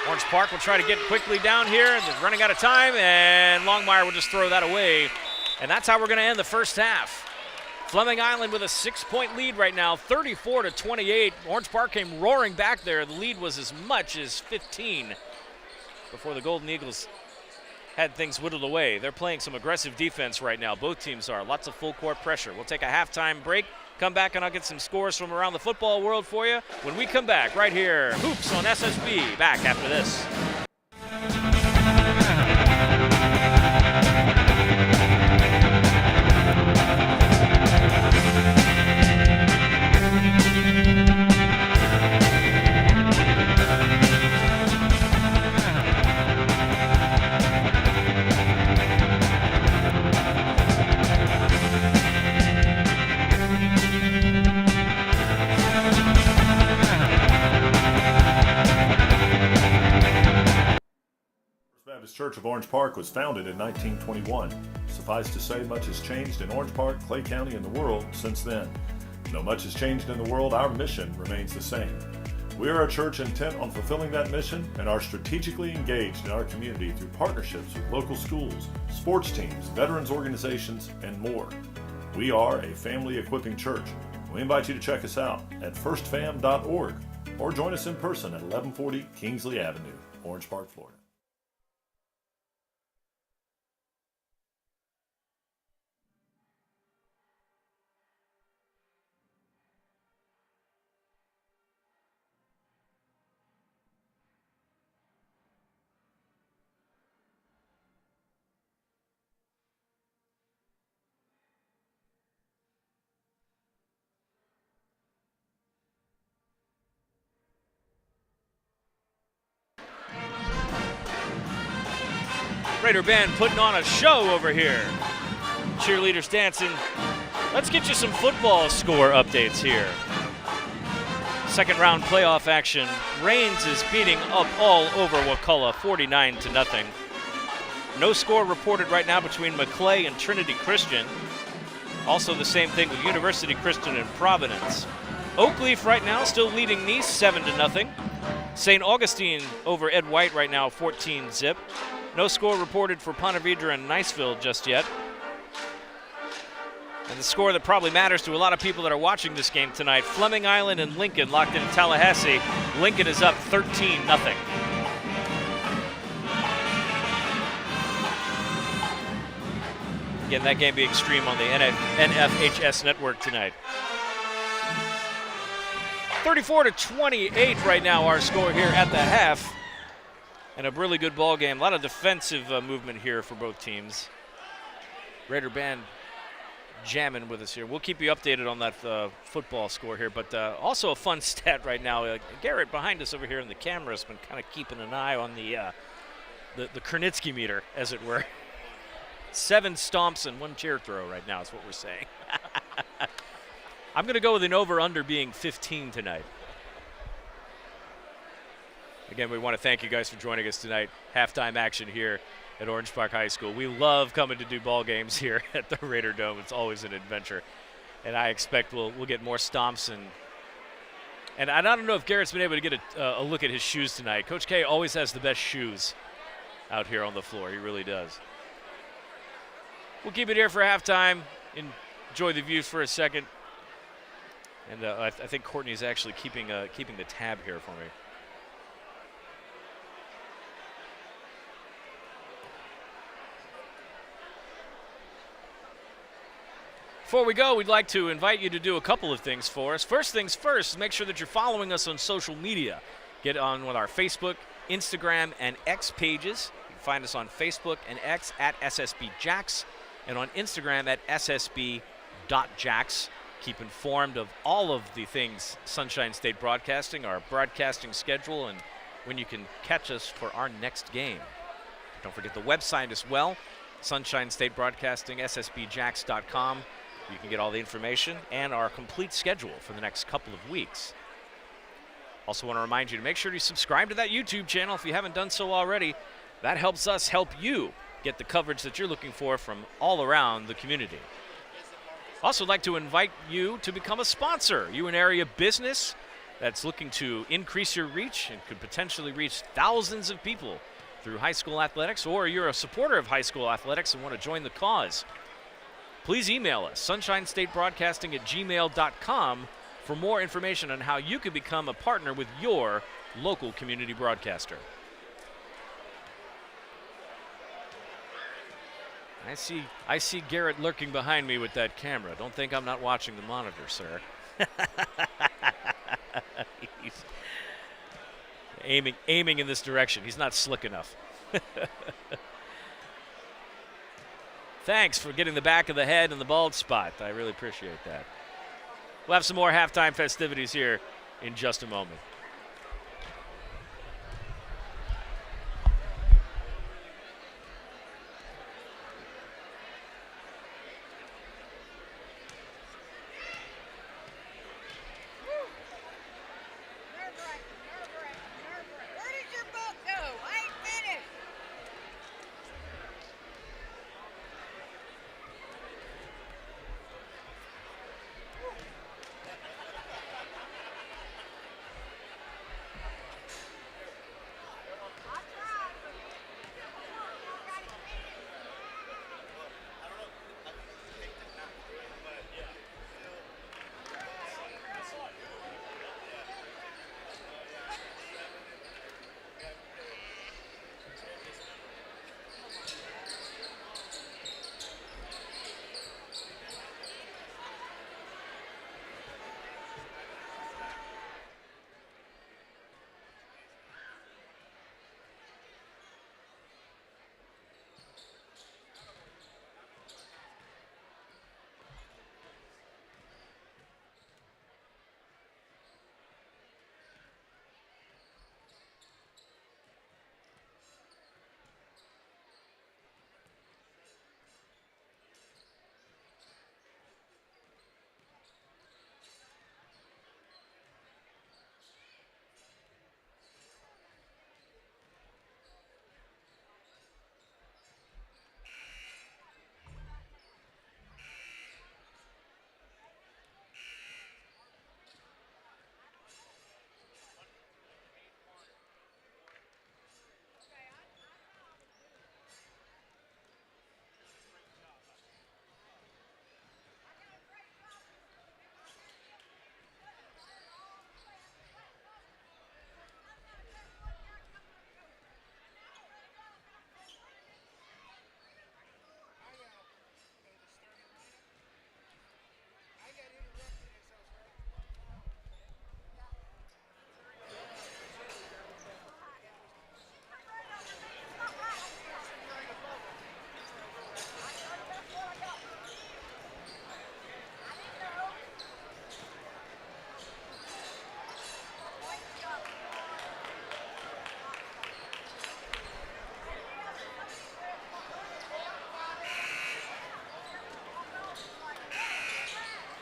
Speaker 1: Orange Park will try to get quickly down here. They're running out of time, and Longmire will just throw that away. And that's how we're going to end the first half. Fleming Island with a 6-point lead right now, 34-28. Orange Park came roaring back there. The lead was as much as 15 before the Golden Eagles had things whittled away. They're playing some aggressive defense right now. Both teams are. Lots of full court pressure. We'll take a halftime break, come back, and I'll get some scores from around the football world for you when we come back right here. Hoops on SSB. Back after this.
Speaker 2: Church of Orange Park was founded in 1921. Suffice to say, much has changed in Orange Park, Clay County, and the world since then. Though much has changed in the world, our mission remains the same. We are a church intent on fulfilling that mission and are strategically engaged in our community through partnerships with local schools, sports teams, veterans organizations, and more. We are a family equipping church. We invite you to check us out at firstfam.org or join us in person at 1140 Kingsley Avenue, Orange Park, Florida.
Speaker 1: Raider band putting on a show over here. Cheerleaders dancing. Let's get you some football score updates here. Second round playoff action. Rains is beating up all over Wakulla, 49-0. No score reported right now between McClay and Trinity Christian. Also the same thing with University Christian and Providence. Oakleaf right now still leading Nice 7-0. St. Augustine over Ed White right now 14-0. No score reported for Ponte Vedra and Niceville just yet. And the score that probably matters to a lot of people that are watching this game tonight, Fleming Island and Lincoln locked in Tallahassee. Lincoln is up 13-0. Again, that game being streamed on the NFHS network tonight. 34-28 right now our score here at the half. And a really good ball game. A lot of defensive movement here for both teams. Raider band jamming with us here. We'll keep you updated on that football score here. But also a fun stat right now. Garrett behind us over here in the camera has been kind of keeping an eye on the Kernitsky meter, as it were. 7 stomps and 1 chair throw right now is what we're saying. I'm going to go with an over-under being 15 tonight. Again, we want to thank you guys for joining us tonight. Halftime action here at Orange Park High School. We love coming to do ball games here at the Raider Dome. It's always an adventure. And I expect we'll get more stomps. And I don't know if Garrett's been able to get a look at his shoes tonight. Coach K always has the best shoes out here on the floor. He really does. We'll keep it here for halftime. Enjoy the views for a second. And I think Courtney's actually keeping the tab here for me. Before we go, we'd like to invite you to do a couple of things for us. First things first, make sure that you're following us on social media. Get on with our Facebook, Instagram, and X pages. You can find us on Facebook and X at SSB Jacks, and on Instagram at ssb.jacks. Keep informed of all of the things Sunshine State Broadcasting, our broadcasting schedule, and when you can catch us for our next game. Don't forget the website as well, Sunshine State Broadcasting, ssbjacks.com. You can get all the information and our complete schedule for the next couple of weeks. Also want to remind you to make sure you subscribe to that YouTube channel if you haven't done so already. That helps us help you get the coverage that you're looking for from all around the community. Also like to invite you to become a sponsor. You an area business that's looking to increase your reach and could potentially reach thousands of people through high school athletics, or you're a supporter of high school athletics and want to join the cause. Please email us, sunshinestateBroadcasting@gmail.com, for more information on how you can become a partner with your local community broadcaster. I see Garrett lurking behind me with that camera. Don't think I'm not watching the monitor, sir. He's aiming in this direction. He's not slick enough. Thanks for getting the back of the head and the bald spot. I really appreciate that. We'll have some more halftime festivities here in just a moment.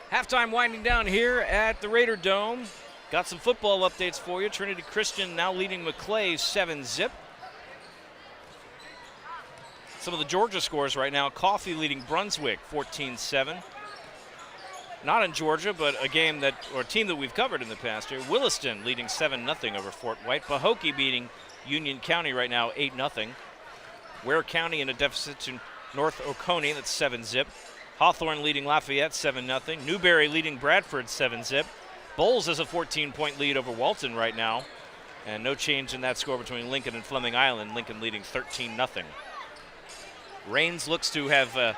Speaker 1: Halftime winding down here at the Raider Dome. Got some football updates for you. Trinity Christian now leading Maclay 7-zip. Some of the Georgia scores right now. Coffee leading Brunswick 14-7. Not in Georgia, but a team that we've covered in the past year. Williston leading 7-0 over Fort White. Pahokee beating Union County right now 8-0. Ware County in a deficit to North Oconee, that's 7-zip. Hawthorne leading Lafayette 7-0. Newberry leading Bradford 7-zip. Bowles has a 14-point lead over Walton right now. And no change in that score between Lincoln and Fleming Island. Lincoln leading 13-0. Rains looks to have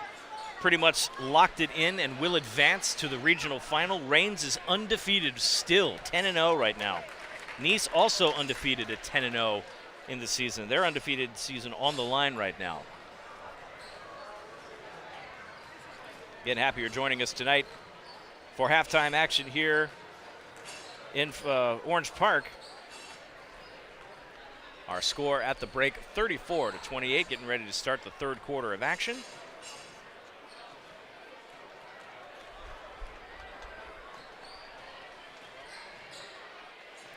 Speaker 1: pretty much locked it in and will advance to the regional final. Rains is undefeated still, 10-0 right now. Nice also undefeated at 10-0 in the season. Their undefeated season on the line right now. Again, happy you're joining us tonight for halftime action here in Orange Park. Our score at the break, 34-28, getting ready to start the third quarter of action.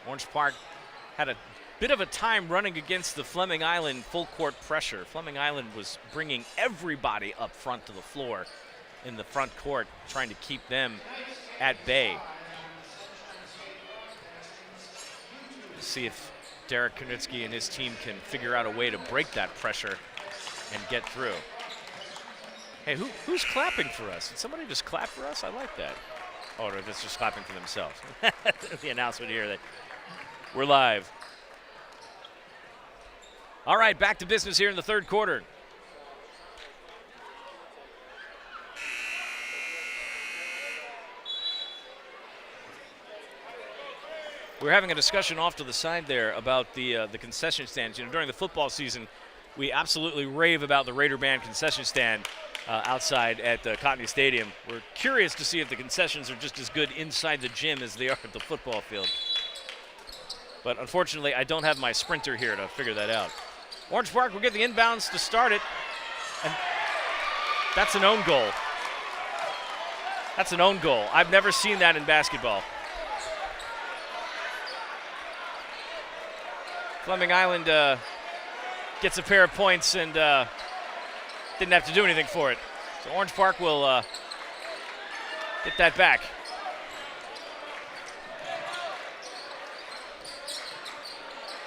Speaker 1: Orange Park had a bit of a time running against the Fleming Island full court pressure. Fleming Island was bringing everybody up front to the floor in the front court, trying to keep them at bay. See if Derek Konitsky and his team can figure out a way to break that pressure and get through. Hey, who's clapping for us? Did somebody just clap for us? I like that. Oh, no, that's just clapping for themselves. The announcement here that we're live. All right, back to business here in the third quarter. We're having a discussion off to the side there about the concession stands. You know, during the football season, we absolutely rave about the Raider Band concession stand outside at Courtney Stadium. We're curious to see if the concessions are just as good inside the gym as they are at the football field. But unfortunately, I don't have my sprinter here to figure that out. Orange Park will get the inbounds to start it. And that's an own goal. That's an own goal. I've never seen that in basketball. Fleming Island gets a pair of points and didn't have to do anything for it. So Orange Park will get that back.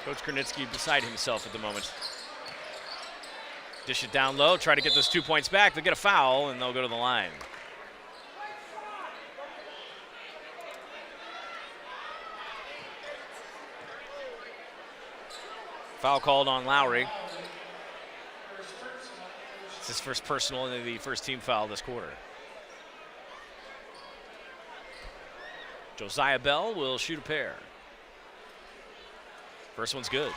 Speaker 1: Coach Kernitsky beside himself at the moment. Dish it down low, try to get those 2 points back. They'll get a foul and they'll go to the line. Foul called on Lowry. It's his first personal and the first team foul this quarter. Josiah Bell will shoot a pair. First one's good.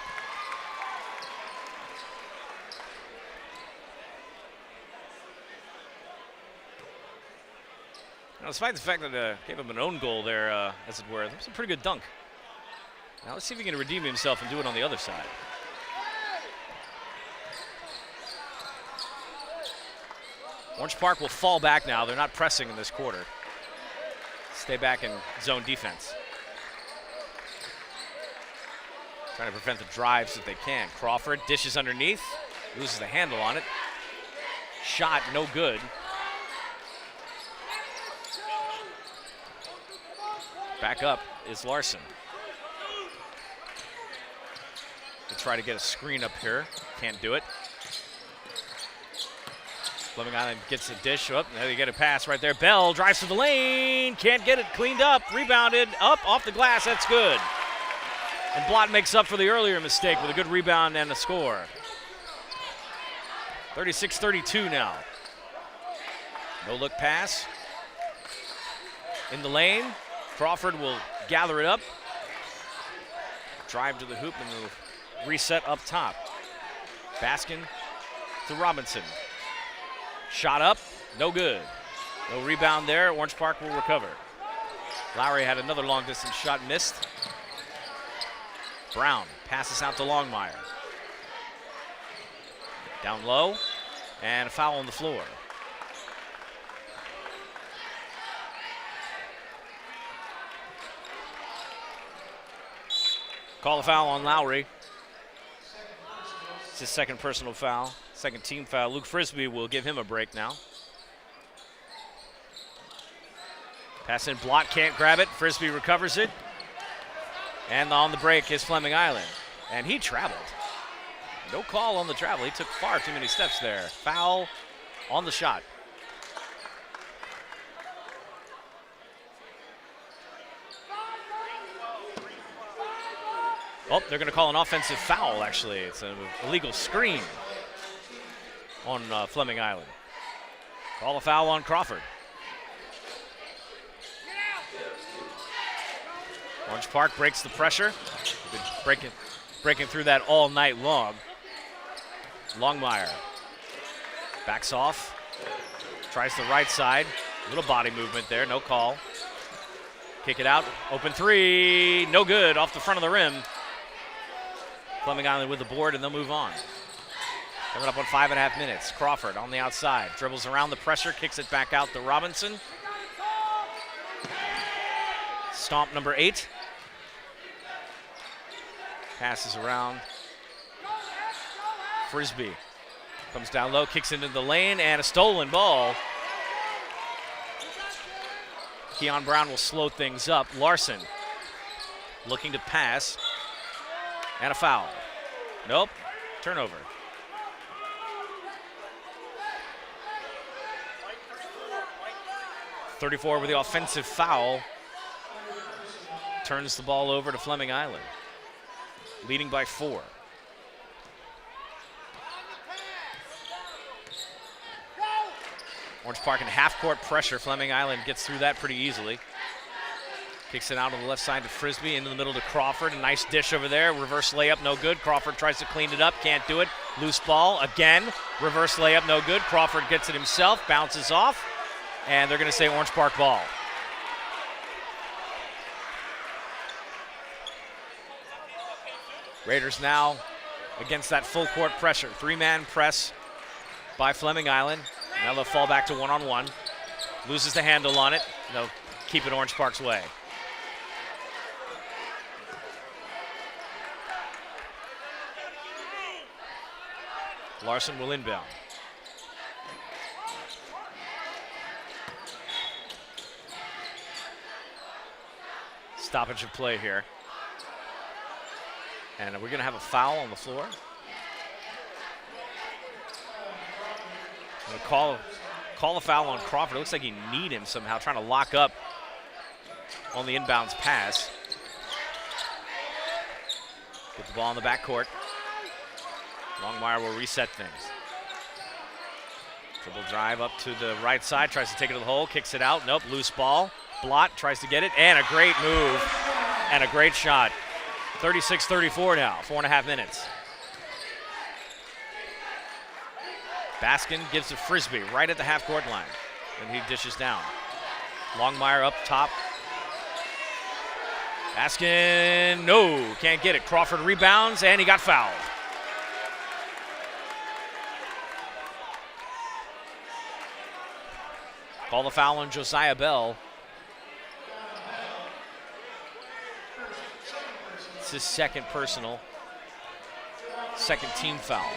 Speaker 1: Now, despite the fact that gave him an own goal there, as it were, that was a pretty good dunk. Now let's see if he can redeem himself and do it on the other side. Orange Park will fall back now. They're not pressing in this quarter. Stay back in zone defense. Trying to prevent the drives if they can. Crawford dishes underneath, loses the handle on it. Shot no good. Back up is Larson. They try to get a screen up here. Can't do it. Fleming Island gets a dish up. Now they get a pass right there. Bell drives to the lane. Can't get it cleaned up. Rebounded up off the glass. That's good. And Blott makes up for the earlier mistake with a good rebound and a score. 36-32 now. No look pass. In the lane. Crawford will gather it up. Drive to the hoop and the reset up top. Baskin to Robinson. Shot up, no good. No rebound there. Orange Park will recover. Lowry had another long distance shot missed. Brown passes out to Longmire. Down low, and a foul on the floor. Call a foul on Lowry. It's his second personal foul, second team foul. Luke Frisbee will give him a break now. Pass in, Blott can't grab it. Frisbee recovers it. And on the break is Fleming Island. And he traveled. No call on the travel. He took far too many steps there. Foul on the shot. Oh, they're going to call an offensive foul, actually. It's an illegal screen on Fleming Island. Call a foul on Crawford. Orange Park breaks the pressure. Been breaking through that all night long. Longmire backs off, tries the right side. Little body movement there, no call. Kick it out, open three, no good, off the front of the rim. Fleming Island with the board, and they'll move on. Coming up on 5.5 minutes. Crawford on the outside, dribbles around the pressure, kicks it back out to Robinson. Stomp number 8. Passes around. Frisbee comes down low, kicks into the lane, and a stolen ball. Keon Brown will slow things up. Larson looking to pass, and a foul. Nope, turnover. .34 with the offensive foul. Turns the ball over to Fleming Island, leading by 4. Orange Park in half-court pressure. Fleming Island gets through that pretty easily. Kicks it out on the left side to Frisbee, into the middle to Crawford. A nice dish over there. Reverse layup, no good. Crawford tries to clean it up, can't do it. Loose ball again. Reverse layup, no good. Crawford gets it himself, bounces off, and they're going to say Orange Park ball. Raiders now against that full court pressure. 3-man press by Fleming Island. Now they'll fall back to one-on-one. Loses the handle on it. They'll keep it Orange Park's way. Larson will inbound. Stoppage of play here. And we're going to have a foul on the floor. Call a foul on Crawford. It looks like he kneed him somehow, trying to lock up on the inbounds pass. Get the ball in the backcourt. Longmire will reset things. Dribble drive up to the right side, tries to take it to the hole, kicks it out. Nope, loose ball. Blott tries to get it, and a great move and a great shot. 36-34 now, 4.5 minutes. Baskin gives to Frisbee right at the half-court line, and he dishes down. Longmire up top. Baskin, no, can't get it. Crawford rebounds, and he got fouled. Call the foul on Josiah Bell. It's his second personal, second team foul.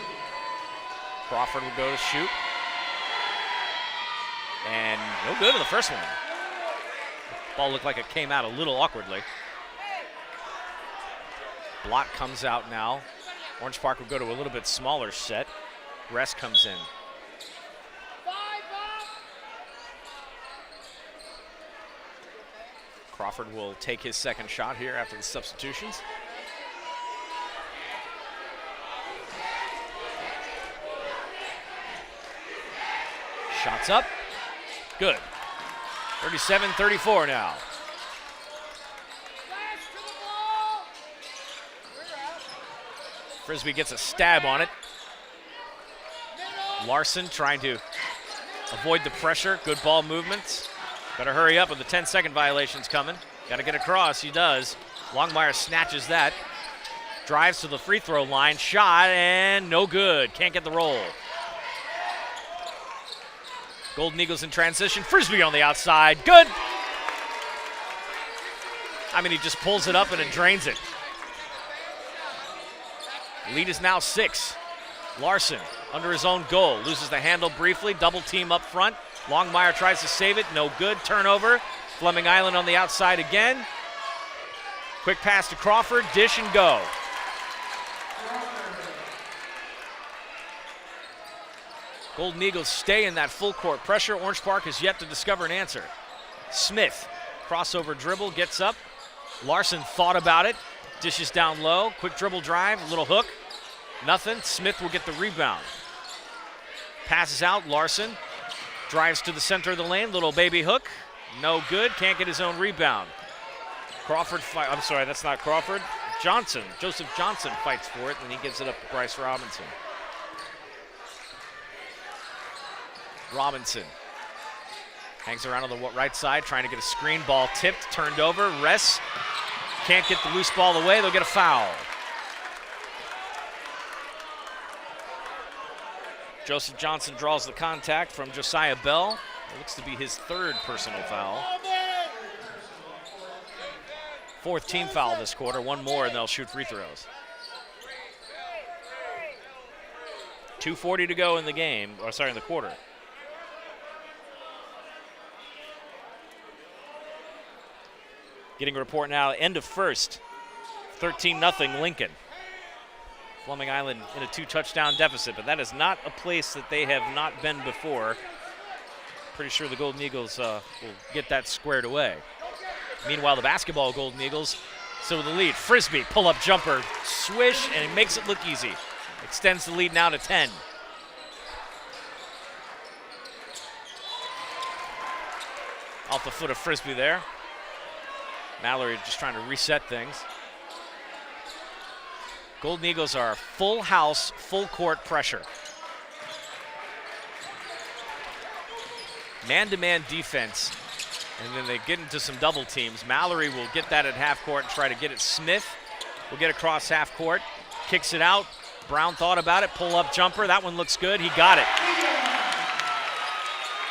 Speaker 1: Crawford will go to shoot. And no good on the first one. Ball looked like it came out a little awkwardly. Blott comes out now. Orange Park will go to a little bit smaller set. Rest comes in. Crawford will take his second shot here after the substitutions. Shots up. Good. 37-34 now. Frisbee gets a stab on it. Larson trying to avoid the pressure. Good ball movements. Better hurry up with the 10-second violations coming. Got to get across. He does. Longmire snatches that. Drives to the free throw line. Shot, and no good. Can't get the roll. Golden Eagles in transition. Frisbee on the outside. Good. I mean, he just pulls it up and it drains it. Lead is now 6. Larson under his own goal, loses the handle briefly, double team up front. Longmire tries to save it, no good, turnover. Fleming Island on the outside again. Quick pass to Crawford, dish and go. Golden Eagles stay in that full court pressure. Orange Park has yet to discover an answer. Smith, crossover dribble, gets up. Larson thought about it, dishes down low, quick dribble drive, little hook. Nothing, Smith will get the rebound. Passes out, Larson drives to the center of the lane, little baby hook. No good, can't get his own rebound. Crawford, I'm sorry, that's not Crawford. Johnson, Joseph Johnson fights for it, and he gives it up to Bryce Robinson. Robinson hangs around on the right side, trying to get a screen, ball tipped, turned over, rests. Can't get the loose ball away, they'll get a foul. Joseph Johnson draws the contact from Josiah Bell. It looks to be his 3rd personal foul. 4th team foul this quarter, 1 more and they'll shoot free throws. 2:40 to go in the game, or sorry, in the quarter. Getting a report now, end of first, 13-0 Lincoln. Fleming Island in a 2-touchdown deficit, but that is not a place that they have not been before. Pretty sure the Golden Eagles will get that squared away. Meanwhile, the basketball Golden Eagles still with the lead. Frisbee, pull-up jumper, swish, and it makes it look easy. Extends the lead now to 10. Off the foot of Frisbee there. Mallory just trying to reset things. Golden Eagles are full house, full court pressure. Man-to-man defense, and then they get into some double teams. Mallory will get that at half court and try to get it. Smith will get across half court, kicks it out. Brown thought about it, pull-up jumper. That one looks good, he got it.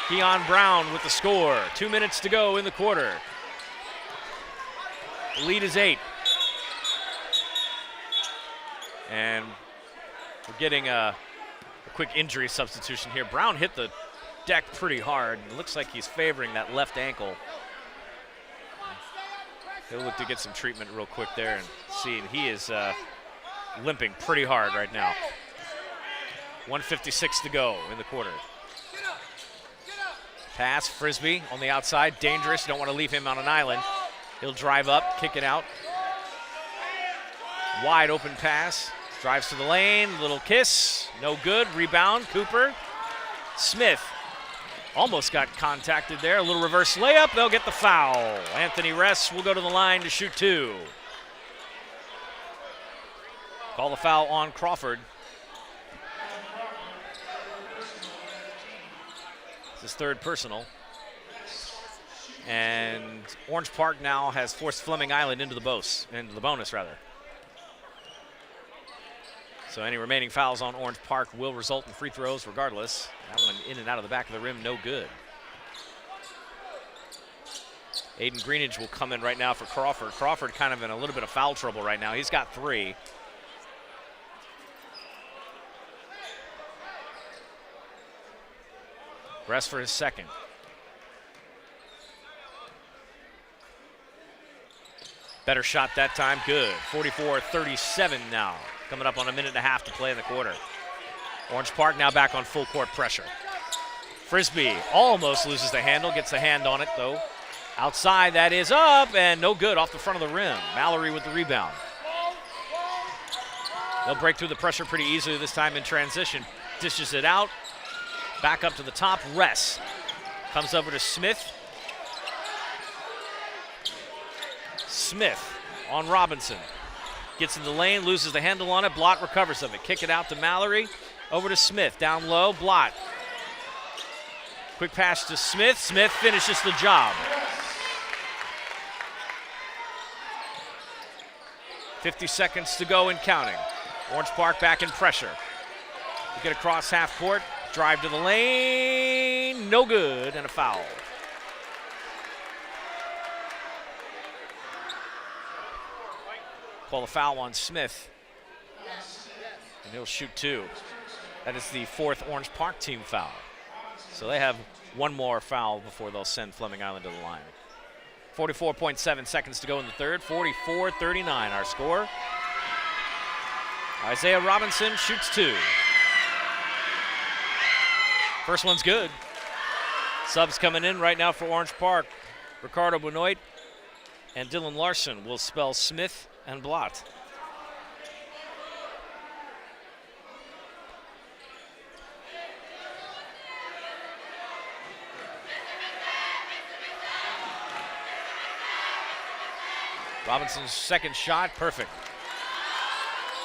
Speaker 1: Keon Brown with the score. 2 minutes to go in the quarter. The lead is 8. And we're getting a quick injury substitution here. Brown hit the deck pretty hard. It looks like he's favoring that left ankle. He'll look to get some treatment real quick there and see. And he is limping pretty hard right now. 1:56 to go in the quarter. Pass, Frisbee on the outside. Dangerous, don't want to leave him on an island. He'll drive up, kick it out. Wide open pass. Drives to the lane, little kiss, no good, rebound, Cooper. Smith almost got contacted there, a little reverse layup, they'll get the foul. Anthony Ress will go to the line to shoot 2. Call the foul on Crawford. It's his 3rd personal. And Orange Park now has forced Fleming Island into the bonus. So any remaining fouls on Orange Park will result in free throws regardless. That one in and out of the back of the rim, no good. Aiden Greenidge will come in right now for Crawford. Crawford kind of in a little bit of foul trouble right now. He's got 3. Rest for his 2nd. Better shot that time, good. 44-37 now. Coming up on a minute and a half to play in the quarter. Orange Park now back on full court pressure. Frisbee almost loses the handle, gets the hand on it though. Outside, that is up and no good off the front of the rim. Mallory with the rebound. They'll break through the pressure pretty easily this time in transition. Dishes it out, back up to the top, Ress. Comes over to Smith. Smith on Robinson. Gets in the lane, loses the handle on it, Blott recovers of it. Kick it out to Mallory, over to Smith, down low, Blott. Quick pass to Smith, Smith finishes the job. 50 seconds to go and counting. Orange Park back in pressure. You get across half court, drive to the lane, no good, and a foul. Call a foul on Smith. and he'll shoot 2. That is the 4th Orange Park team foul. So they have one more foul before they'll send Fleming Island to the line. 44.7 seconds to go in the third. 44-39 our score. Isaiah Robinson shoots 2. First one's good. Subs coming in right now for Orange Park. Ricardo Benoit and Dylan Larson will spell Smith and Blott. Robinson's second shot, perfect.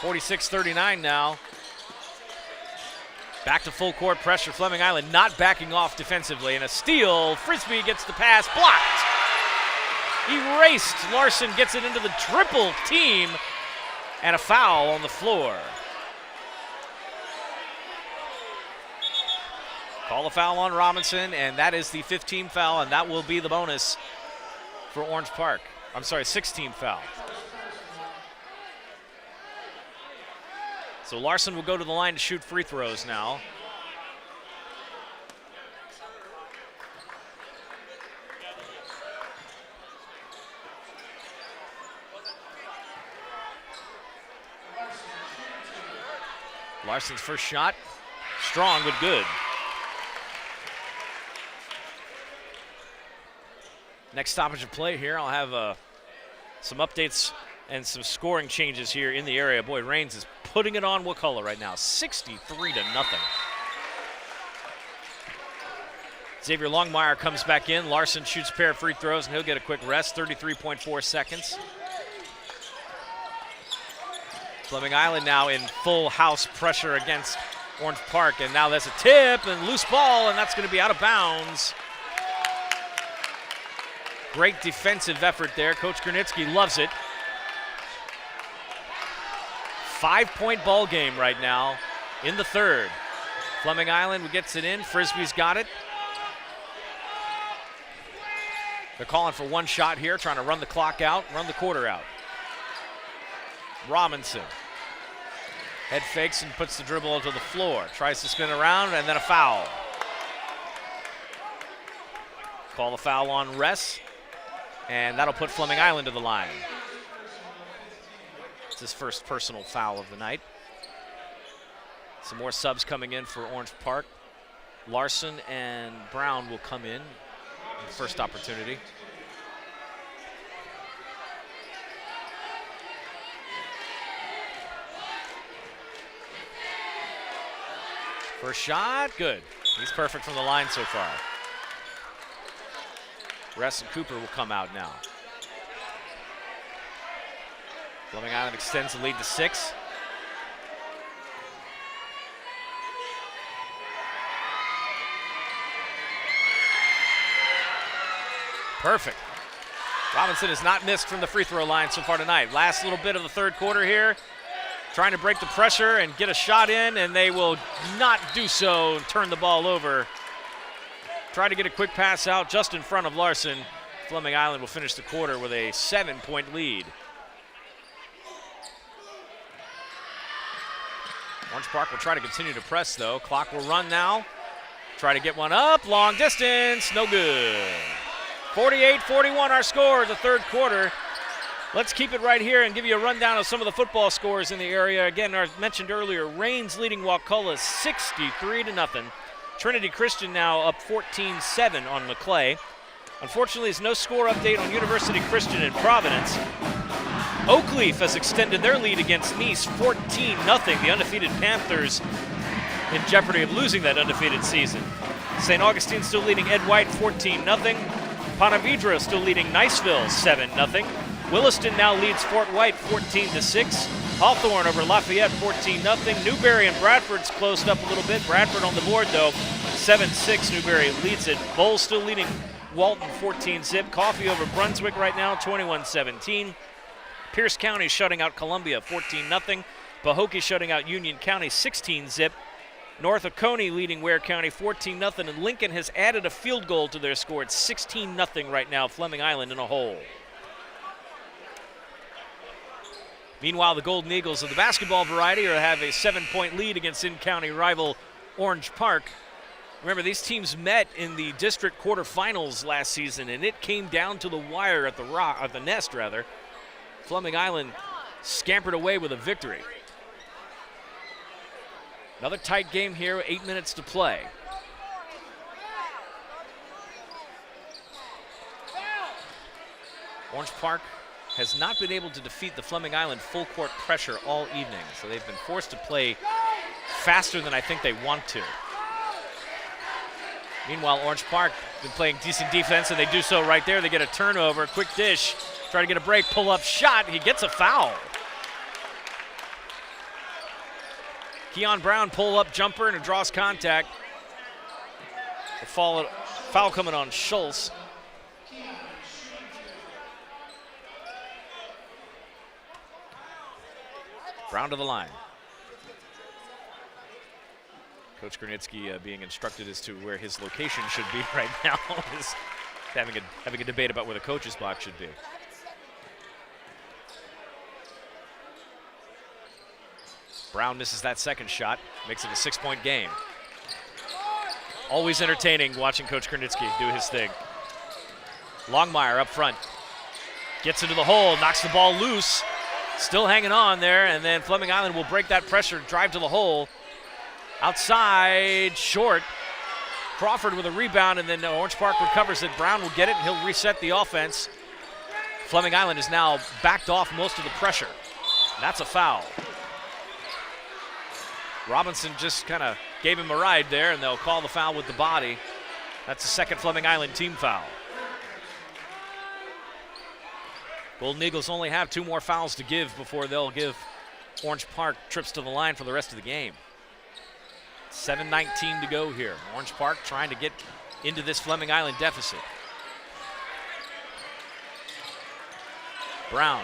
Speaker 1: 46-39 now. Back to full court pressure. Fleming Island not backing off defensively. And a steal. Frisbee gets the pass. Blocked. Erased. Larson gets it into the triple team. And a foul on the floor. Call a foul on Robinson. And that is the 15th foul. And that will be the bonus for Orange Park. I'm sorry, 16th foul. So Larson will go to the line to shoot free throws now. Larson's first shot, strong but good. Next stoppage of play here, I'll have some updates and some scoring changes here in the area. Boy, Raines is putting it on Wakulla right now, 63-0. Xavier Longmire comes back in. Larson shoots a pair of free throws, and he'll get a quick rest, 33.4 seconds. Fleming Island now in full house pressure against Orange Park, and now there's a tip and loose ball, and that's going to be out of bounds. Great defensive effort there. Coach Granitsky loves it. 5-point ball game right now in the third. Fleming Island gets it in. Frisbee's got it. They're calling for one shot here, trying to run the clock out, run the quarter out. Robinson. Head fakes and puts the dribble onto the floor. Tries to spin around, and then a foul. Call the foul on Ress, and that'll put Fleming Island to the line. It's his first personal foul of the night. Some more subs coming in for Orange Park. Larson and Brown will come in first opportunity. First shot, good. He's perfect from the line so far. Ress and Cooper will come out now. Fleming Island extends the lead to 6. Perfect. Robinson has not missed from the free throw line so far tonight. Last little bit of the third quarter here. Trying to break the pressure and get a shot in, and they will not do so and turn the ball over. Try to get a quick pass out just in front of Larson. Fleming Island will finish the quarter with a 7-point lead. Orange Park will try to continue to press, though. Clock will run now. Try to get one up, long distance, no good. 48-41 our score in the third quarter. Let's keep it right here and give you a rundown of some of the football scores in the area. Again, I mentioned earlier, Raines leading Wakulla 63-0. Trinity Christian now up 14-7 on McClay. Unfortunately, there's no score update on University Christian in Providence. Oakleaf has extended their lead against Nice 14-0. The undefeated Panthers in jeopardy of losing that undefeated season. St. Augustine still leading Ed White 14-0. Ponte Vedra still leading Niceville 7-0. Williston now leads Fort White 14-6. Hawthorne over Lafayette 14-0. Newberry and Bradford's closed up a little bit. Bradford on the board though, 7-6. Newberry leads it. Bowles still leading Walton 14-zip. Coffee over Brunswick right now 21-17. Pierce County shutting out Columbia 14-0. Pahokee shutting out Union County 16-zip. North Oconee leading Ware County 14-0. And Lincoln has added a field goal to their score. It's 16-0 right now. Fleming Island in a hole. Meanwhile, the Golden Eagles of the basketball variety have a 7-point lead against in-county rival Orange Park. Remember, these teams met in the district quarterfinals last season, and it came down to the wire at the nest. Fleming Island scampered away with a victory. Another tight game here, 8 minutes to play. Orange Park has not been able to defeat the Fleming Island full court pressure all evening, so they've been forced to play faster than I think they want to. Meanwhile, Orange Park been playing decent defense, and they do so right there. They get a turnover, quick dish, try to get a break, pull-up shot. He gets a foul. Keon Brown pull-up jumper, and it draws contact. The foul coming on Schultz. Brown to the line. Coach Gernitsky being instructed as to where his location should be right now. Is having a debate about where the coach's box should be. Brown misses that second shot, makes it a 6-point game. Always entertaining watching Coach Gernitsky do his thing. Longmire up front. Gets into the hole, knocks the ball loose. Still hanging on there, and then Fleming Island will break that pressure, drive to the hole. Outside, short. Crawford with a rebound, and then Orange Park recovers it. Brown will get it, and he'll reset the offense. Fleming Island is now backed off most of the pressure. That's a foul. Robinson just kind of gave him a ride there, and they'll call the foul with the body. That's the second Fleming Island team foul. Golden Eagles only have 2 more fouls to give before they'll give Orange Park trips to the line for the rest of the game. 7:19 to go here. Orange Park trying to get into this Fleming Island deficit. Brown.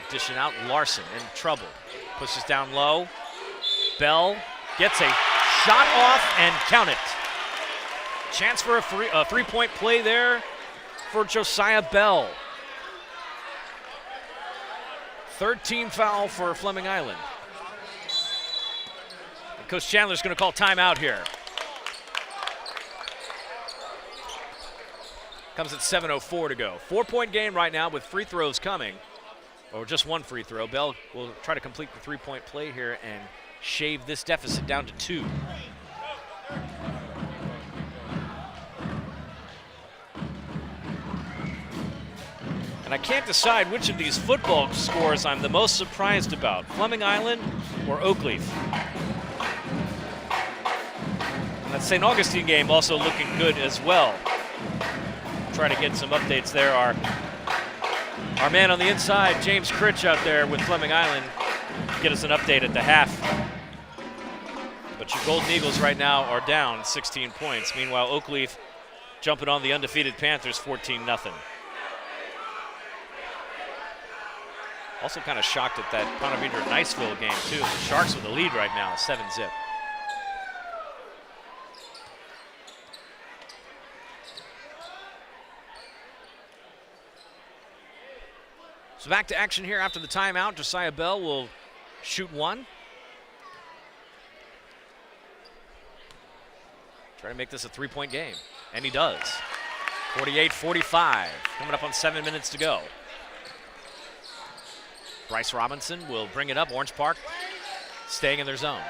Speaker 1: Dishing out, Larson in trouble. Pushes down low. Bell gets a shot off and count it. Chance for a three-point play there for Josiah Bell. 3rd team foul for Fleming Island. And Coach Chandler's going to call timeout here. Comes at 7:04 to go. 4-point game right now with free throws coming. Or just 1 free throw. Bell will try to complete the 3-point play here and shave this deficit down to 2. And I can't decide which of these football scores I'm the most surprised about, Fleming Island or Oakleaf. And that St. Augustine game also looking good as well. Try to get some updates there. Our man on the inside, James Critch, out there with Fleming Island, get us an update at the half. But your Golden Eagles right now are down 16 points. Meanwhile, Oakleaf jumping on the undefeated Panthers 14-0. Also kind of shocked at that Pontevedra-Niceville game, too. The Sharks with the lead right now, 7-zip. So back to action here after the timeout. Josiah Bell will shoot 1. Try to make this a 3-point game, and he does. 48-45, coming up on 7 minutes to go. Bryce Robinson will bring it up. Orange Park staying in their zone.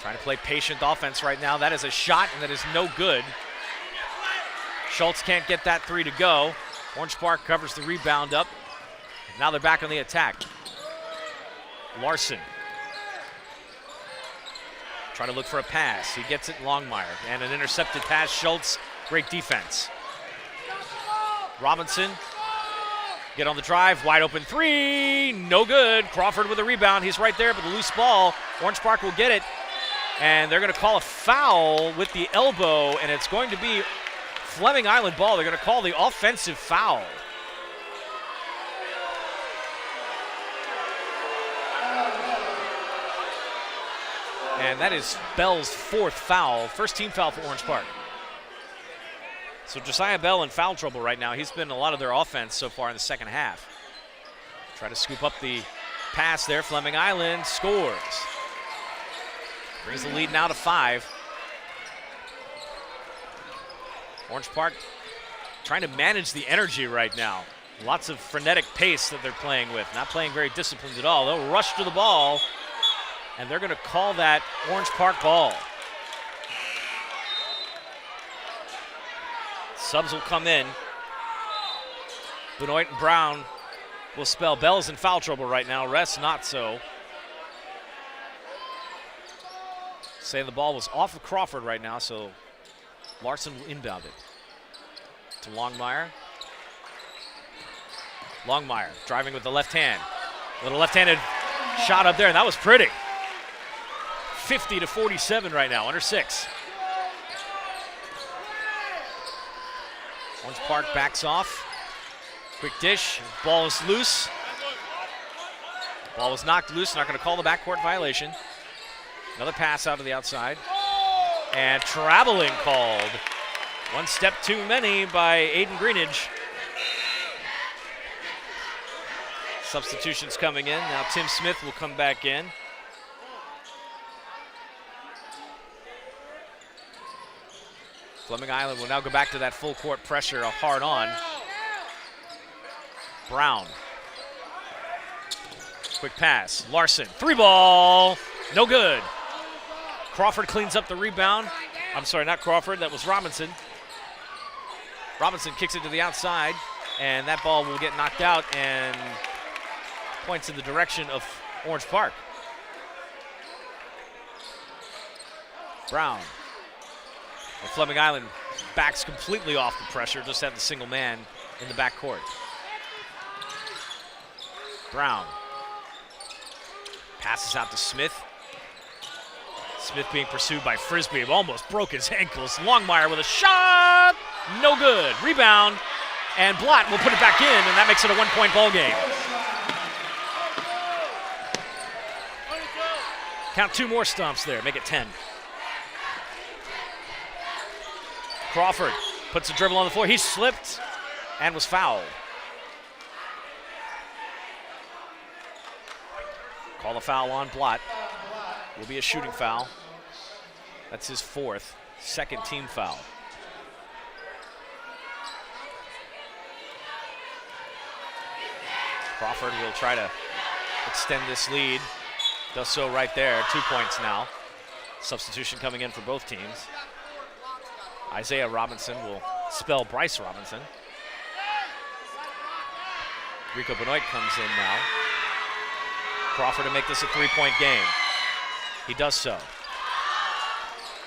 Speaker 1: Trying to play patient offense right now. That is a shot, and that is no good. Schultz can't get that 3 to go. Orange Park covers the rebound up. Now they're back on the attack. Larson. Trying to look for a pass. He gets it, Longmire. And an intercepted pass, Schultz. Great defense. Robinson. Get on the drive, wide open 3, no good. Crawford with a rebound, he's right there, but the loose ball. Orange Park will get it, and they're gonna call a foul with the elbow, and it's going to be Fleming Island ball. They're gonna call the offensive foul. And that is Bell's 4th foul, 1st team foul for Orange Park. So Josiah Bell in foul trouble right now. He's been a lot of their offense so far in the second half. Try to scoop up the pass there. Fleming Island scores. Brings the lead now to 5. Orange Park trying to manage the energy right now. Lots of frenetic pace that they're playing with. Not playing very disciplined at all. They'll rush to the ball, and they're going to call that Orange Park ball. Subs will come in. Benoit and Brown will spell. Bell's in foul trouble right now. Rest not so. Saying the ball was off of Crawford right now, so Larson will inbound it to Longmire. Longmire driving with the left hand. A little left-handed shot up there, and that was pretty. 50-47 right now, under 6. Orange Park backs off. Quick dish, ball is loose. Ball was knocked loose, not going to call the backcourt violation. Another pass out to the outside. And traveling called. One step too many by Aiden Greenidge. Substitutions coming in. Now Tim Smith will come back in. Fleming Island will now go back to that full court pressure, a hard on. Brown. Quick pass. Larson. 3-ball. No good. Crawford cleans up the rebound. I'm sorry, not Crawford. That was Robinson. Robinson kicks it to the outside, and that ball will get knocked out and points in the direction of Orange Park. Brown. And Fleming Island backs completely off the pressure, just had the single man in the backcourt. Brown passes out to Smith. Smith being pursued by Frisbee, almost broke his ankles. Longmire with a shot, no good. Rebound, and Blott will put it back in, and that makes it a 1-point ball game. Count 2 more stomps there, make it 10. Crawford puts a dribble on the floor. He slipped and was fouled. Call the foul on Blott. Will be a shooting foul. That's his 4th, second team foul. Crawford will try to extend this lead. Does so right there, 2 points now. Substitution coming in for both teams. Isaiah Robinson will spell Bryce Robinson. Rico Benoit comes in now. Crawford to make this a 3-point game. He does so.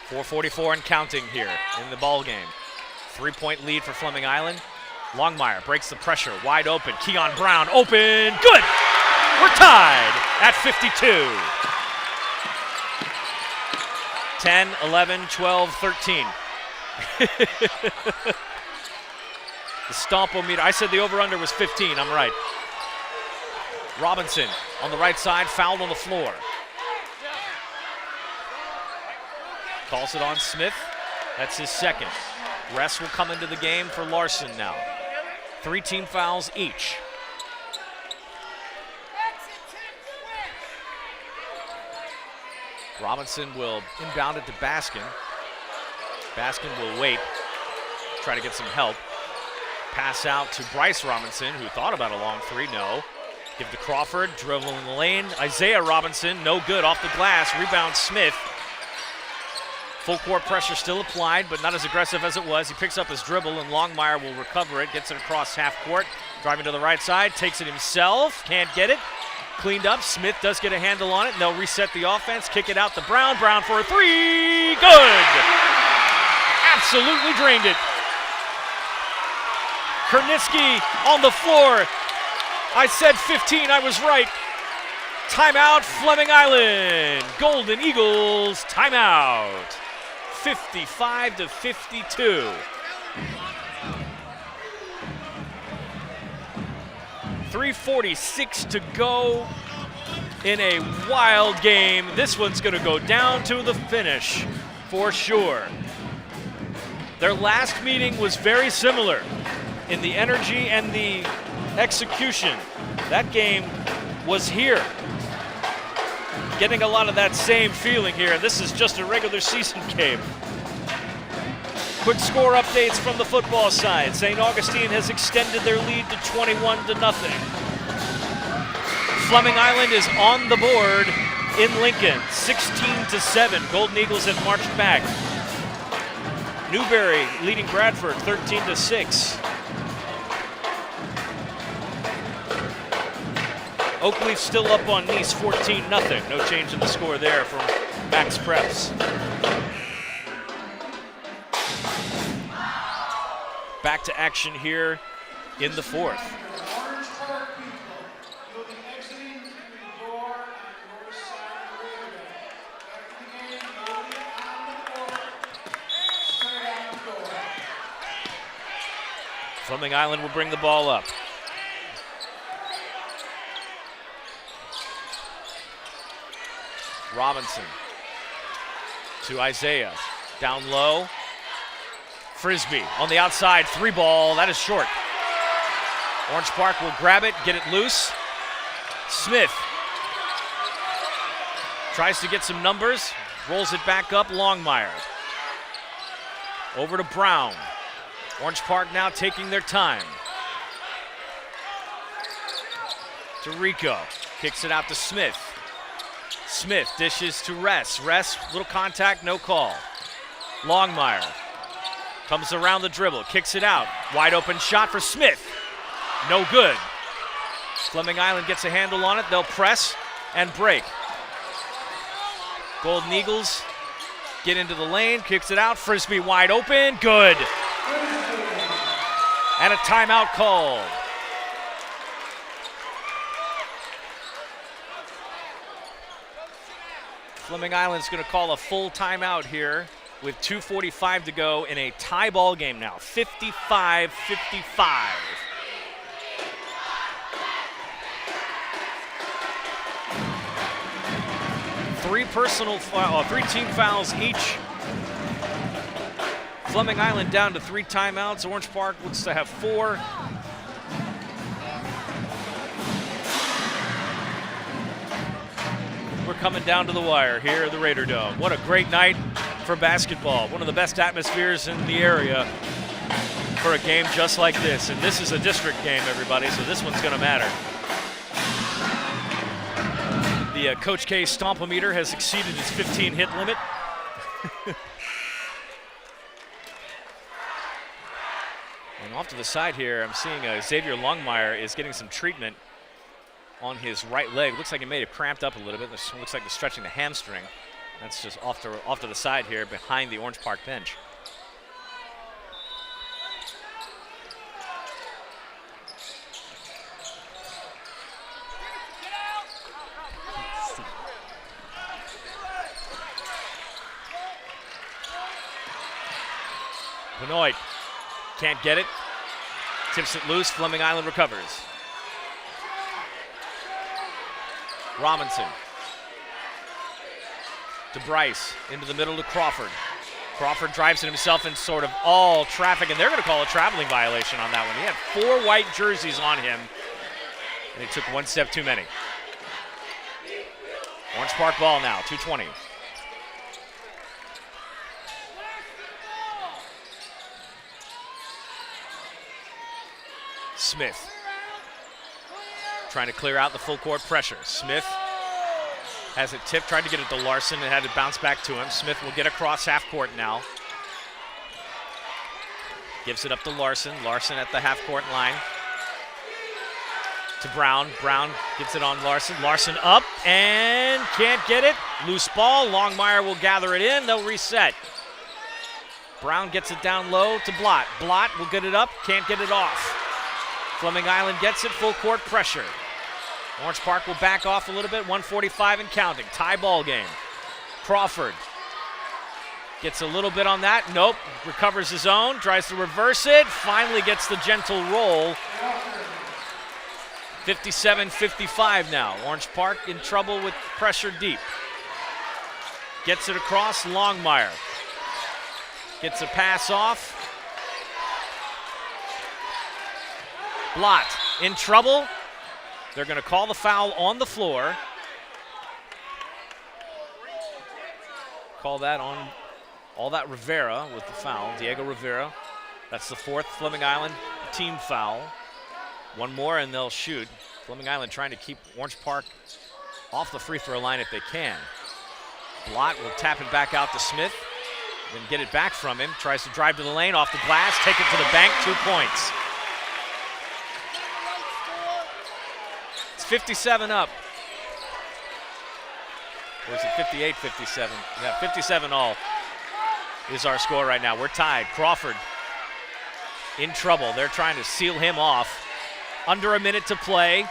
Speaker 1: 4:44 and counting here in the ball game. 3-point lead for Fleming Island. Longmire breaks the pressure, wide open. Keon Brown open, good! We're tied at 52. 10, 11, 12, 13. The stomp-o-meter, I said the over-under was 15, I'm right. Robinson on the right side, fouled on the floor. Calls it on Smith. That's his 2nd. Rest will come into the game for Larson now. 3 team fouls each. Robinson will inbound it to Baskin. Baskin will wait, try to get some help. Pass out to Bryce Robinson, who thought about a long 3, no. Give to Crawford, dribble in the lane. Isaiah Robinson, no good, off the glass. Rebound Smith. Full court pressure still applied, but not as aggressive as it was. He picks up his dribble, and Longmire will recover it, gets it across half court. Driving to the right side, takes it himself, can't get it. Cleaned up, Smith does get a handle on it, and they'll reset the offense, kick it out to Brown. Brown for a 3, good! Absolutely drained it. Kernitsky on the floor. I said 15, I was right. Timeout, Fleming Island. Golden Eagles, timeout. 55-52. 3:46 to go in a wild game. This one's going to go down to the finish for sure. Their last meeting was very similar in the energy and the execution. That game was here. Getting a lot of that same feeling here. This is just a regular season game. Quick score updates from the football side. St. Augustine has extended their lead to 21-0. Fleming Island is on the board in Lincoln, 16-7. Golden Eagles have marched back. Newberry leading Bradford, 13-6. Oakleaf still up on Nice, 14-0. No change in the score there from Max Preps. Back to action here in the fourth. Fleming Island will bring the ball up. Robinson to Isaiah, down low. Frisbee on the outside, 3 ball, that is short. Orange Park will grab it, get it loose. Smith tries to get some numbers, rolls it back up, Longmire. Over to Brown. Orange Park now taking their time. To Rico, kicks it out to Smith. Smith dishes to Ress. Ress, little contact, no call. Longmire comes around the dribble, kicks it out. Wide open shot for Smith. No good. Fleming Island gets a handle on it. They'll press and break. Golden Eagles get into the lane, kicks it out. Frisbee wide open, good. And a timeout called. Fleming Island's going to call a full timeout here with 2:45 to go in a tie ball game now, 55-55. Three team fouls each. Fleming Island down to 3 timeouts. Orange Park looks to have 4. We're coming down to the wire here at the Raider Dome. What a great night for basketball. One of the best atmospheres in the area for a game just like this. And this is a district game, everybody, so this one's going to matter. The Coach K Stompometer has exceeded its 15-hit limit. And off to the side here, I'm seeing Xavier Longmire is getting some treatment on his right leg. Looks like he may have cramped up a little bit. This looks like they're stretching the hamstring. That's just off to the side here behind the Orange Park bench. Benoit can't get it. Tips it loose. Fleming Island recovers. Robinson to Bryce, into the middle to Crawford. Crawford drives it himself in sort of all traffic, and they're going to call a traveling violation on that one. He had 4 white jerseys on him, and he took 1 step too many. Orange Park ball now, 2:20. Smith trying to clear out the full court pressure. Smith has it tipped, tried to get it to Larson and had it bounce back to him. Smith will get across half court now. Gives it up to Larson. Larson at the half court line. To Brown. Brown gives it on Larson. Larson up and can't get it. Loose ball. Longmire will gather it in. They'll reset. Brown gets it down low to Blott. Blott will get it up. Can't get it off. Fleming Island gets it. Full court pressure. Orange Park will back off a little bit. 1:45 and counting. Tie ball game. Crawford gets a little bit on that. Nope. Recovers his own. Tries to reverse it. Finally gets the gentle roll. 57-55 now. Orange Park in trouble with pressure deep. Gets it across. Longmire Gets a pass off. Blott in trouble. They're going to call the foul on the floor. Call that on all that Rivera with the foul, Diego Rivera. That's the fourth Fleming Island team foul. One more and they'll shoot. Fleming Island trying to keep Orange Park off the free throw line if they can. Blott will tap it back out to Smith, then get it back from him. Tries to drive to the lane, off the glass, take it to the bank, 2 points. It's 57 up. Or is it 58-57? Yeah, 57 all is our score right now. We're tied. Crawford in trouble. They're trying to seal him off. Under a minute to play.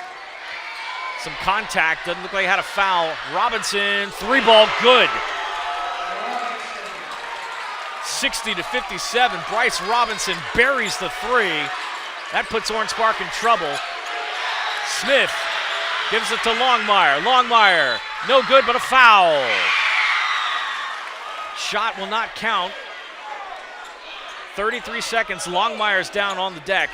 Speaker 1: Some contact. Doesn't look like he had a foul. Robinson, 3-ball, good. 60-57. Bryce Robinson buries the 3. That puts Orange Park in trouble. Smith gives it to Longmire. Longmire, no good, but a foul. Shot will not count. 33 seconds. Longmire's down on the deck.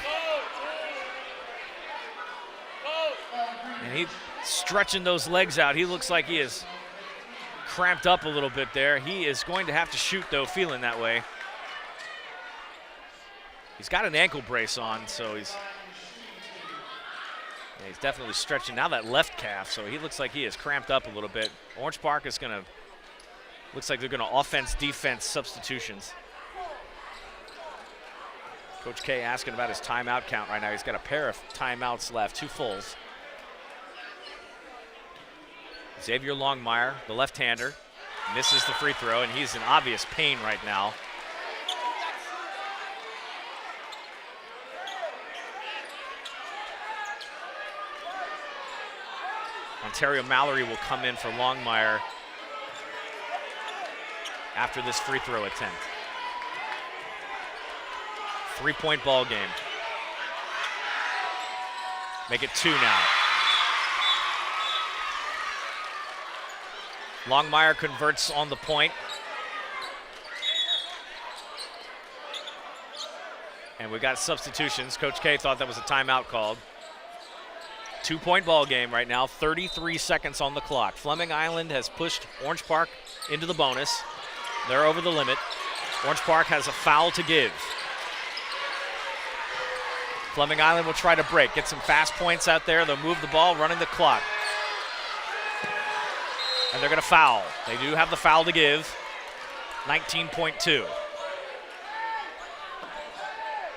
Speaker 1: And he's stretching those legs out. He looks like he is cramped up a little bit there. He is going to have to shoot, though, feeling that way. He's got an ankle brace on, so he's definitely stretching now that left calf, so he looks like he is cramped up a little bit. Orange Park is going to, looks like they're going to offense-defense substitutions. Coach K asking about his timeout count right now. He's got a pair of timeouts left, 2 fulls. Xavier Longmire, the left-hander, misses the free throw, and he's in obvious pain right now. Ontario Mallory will come in for Longmire after this free throw attempt. 3-point ball game. Make it 2 now. Longmire converts on the point. And we got substitutions. Coach K thought that was a timeout called. 2-point ball game right now, 33 seconds on the clock. Fleming Island has pushed Orange Park into the bonus. They're over the limit. Orange Park has a foul to give. Fleming Island will try to break, get some fast points out there. They'll move the ball, running the clock. And they're going to foul. They do have the foul to give. 19.2.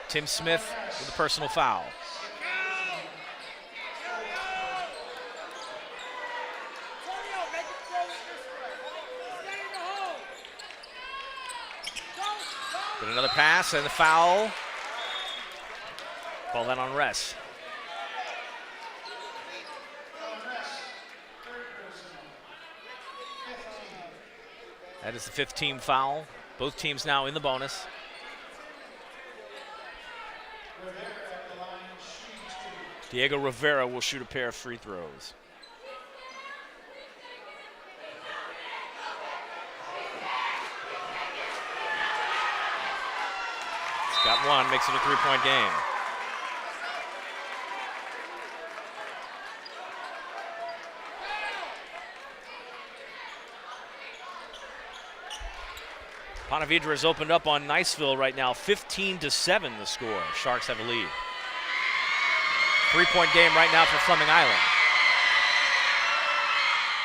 Speaker 1: Tim Smith with a personal foul. Get another pass and the foul. Call that on rest. That is the 5th team foul. Both teams now in the bonus. Diego Rivera will shoot a pair of free throws. He's got one, makes it a 3-point game. Ponte Vedra has opened up on Niceville right now, 15-7 the score. Sharks have a lead. 3-point game right now for Fleming Island.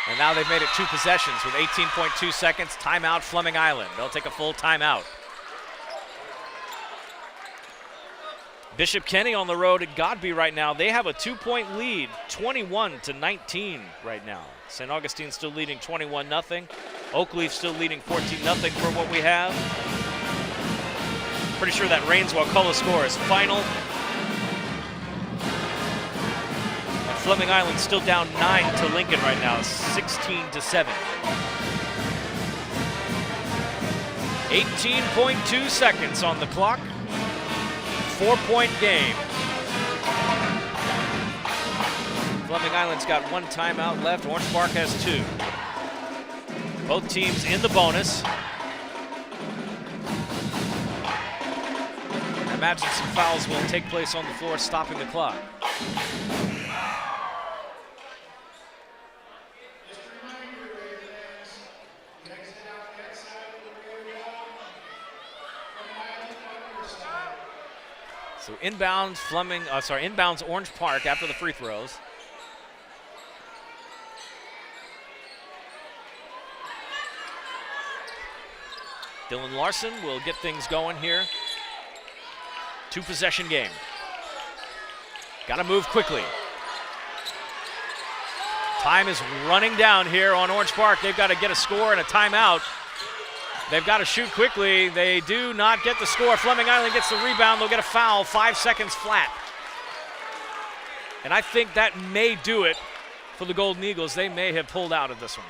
Speaker 1: And now they've made it 2 possessions with 18.2 seconds. Timeout, Fleming Island. They'll take a full timeout. Bishop Kenny on the road at Godby right now. They have a 2-point lead, 21-19 right now. St. Augustine still leading 21-0. Oakleaf still leading 14-0 for what we have. Pretty sure that Rains-Wakulla score is final. And Fleming Island still down 9 to Lincoln right now, 16-7. 18.2 seconds on the clock. 4-point game. Fleming Island's got 1 timeout left. Orange Park has 2. Both teams in the bonus. imagine some fouls will take place on the floor, stopping the clock. So inbounds Orange Park after the free throws. Dylan Larson will get things going here. 2-possession game. Got to move quickly. Time is running down here on Orange Park. They've got to get a score and a timeout. They've got to shoot quickly. They do not get the score. Fleming Island gets the rebound. They'll get a foul, 5 seconds flat. And I think that may do it for the Golden Eagles. They may have pulled out of this one.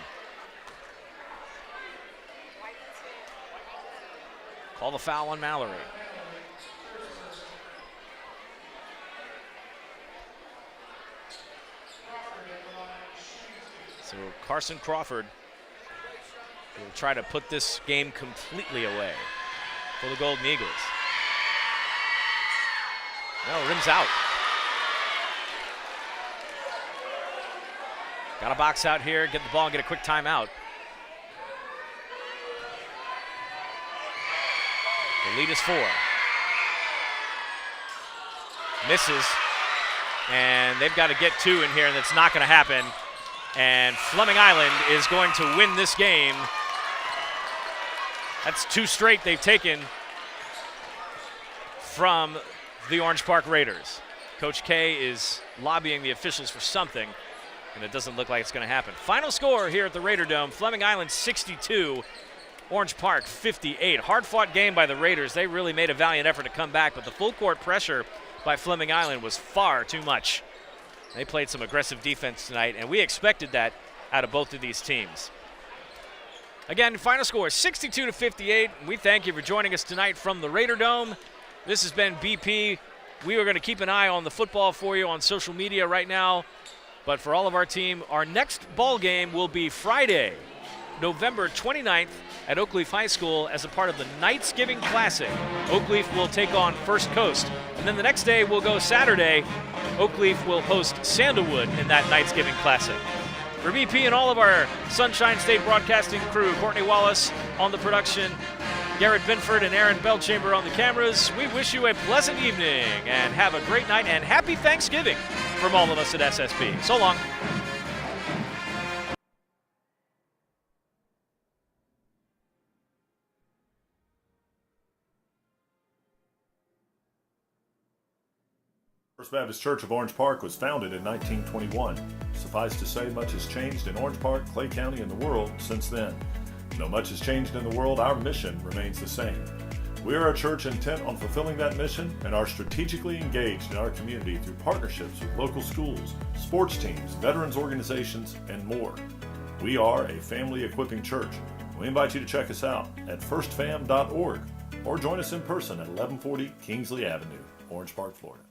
Speaker 1: Call the foul on Mallory. So Carson Crawford will try to put this game completely away for the Golden Eagles. No, rims out. Got a box out here, get the ball and get a quick timeout. The lead is 4. Misses, and they've got to get 2 in here, and it's not going to happen. And Fleming Island is going to win this game. That's 2 straight they've taken from the Orange Park Raiders. Coach K is lobbying the officials for something, and it doesn't look like it's going to happen. Final score here at the Raider Dome, Fleming Island 62, Orange Park 58. Hard-fought game by the Raiders. They really made a valiant effort to come back, but the full court pressure by Fleming Island was far too much. They played some aggressive defense tonight, and we expected that out of both of these teams. Again, final score 62-58. We thank you for joining us tonight from the Raider Dome. This has been BP. We are going to keep an eye on the football for you on social media right now. But for all of our team, our next ball game will be Friday, November 29th at Oakleaf High School as a part of the Knightsgiving Classic. Oakleaf will take on First Coast. And then the next day we'll go Saturday. Oakleaf will host Sandalwood in that Knightsgiving Classic. For BP and all of our Sunshine State Broadcasting crew, Courtney Wallace on the production, Garrett Binford and Aaron Belchamber on the cameras, we wish you a pleasant evening and have a great night and happy Thanksgiving from all of us at SSB. So long.
Speaker 2: First Baptist Church of Orange Park was founded in 1921. Suffice to say, much has changed in Orange Park, Clay County, and the world since then. Though much has changed in the world, our mission remains the same. We are a church intent on fulfilling that mission and are strategically engaged in our community through partnerships with local schools, sports teams, veterans organizations, and more. We are a family equipping church. We invite you to check us out at firstfam.org or join us in person at 1140 Kingsley Avenue, Orange Park, Florida.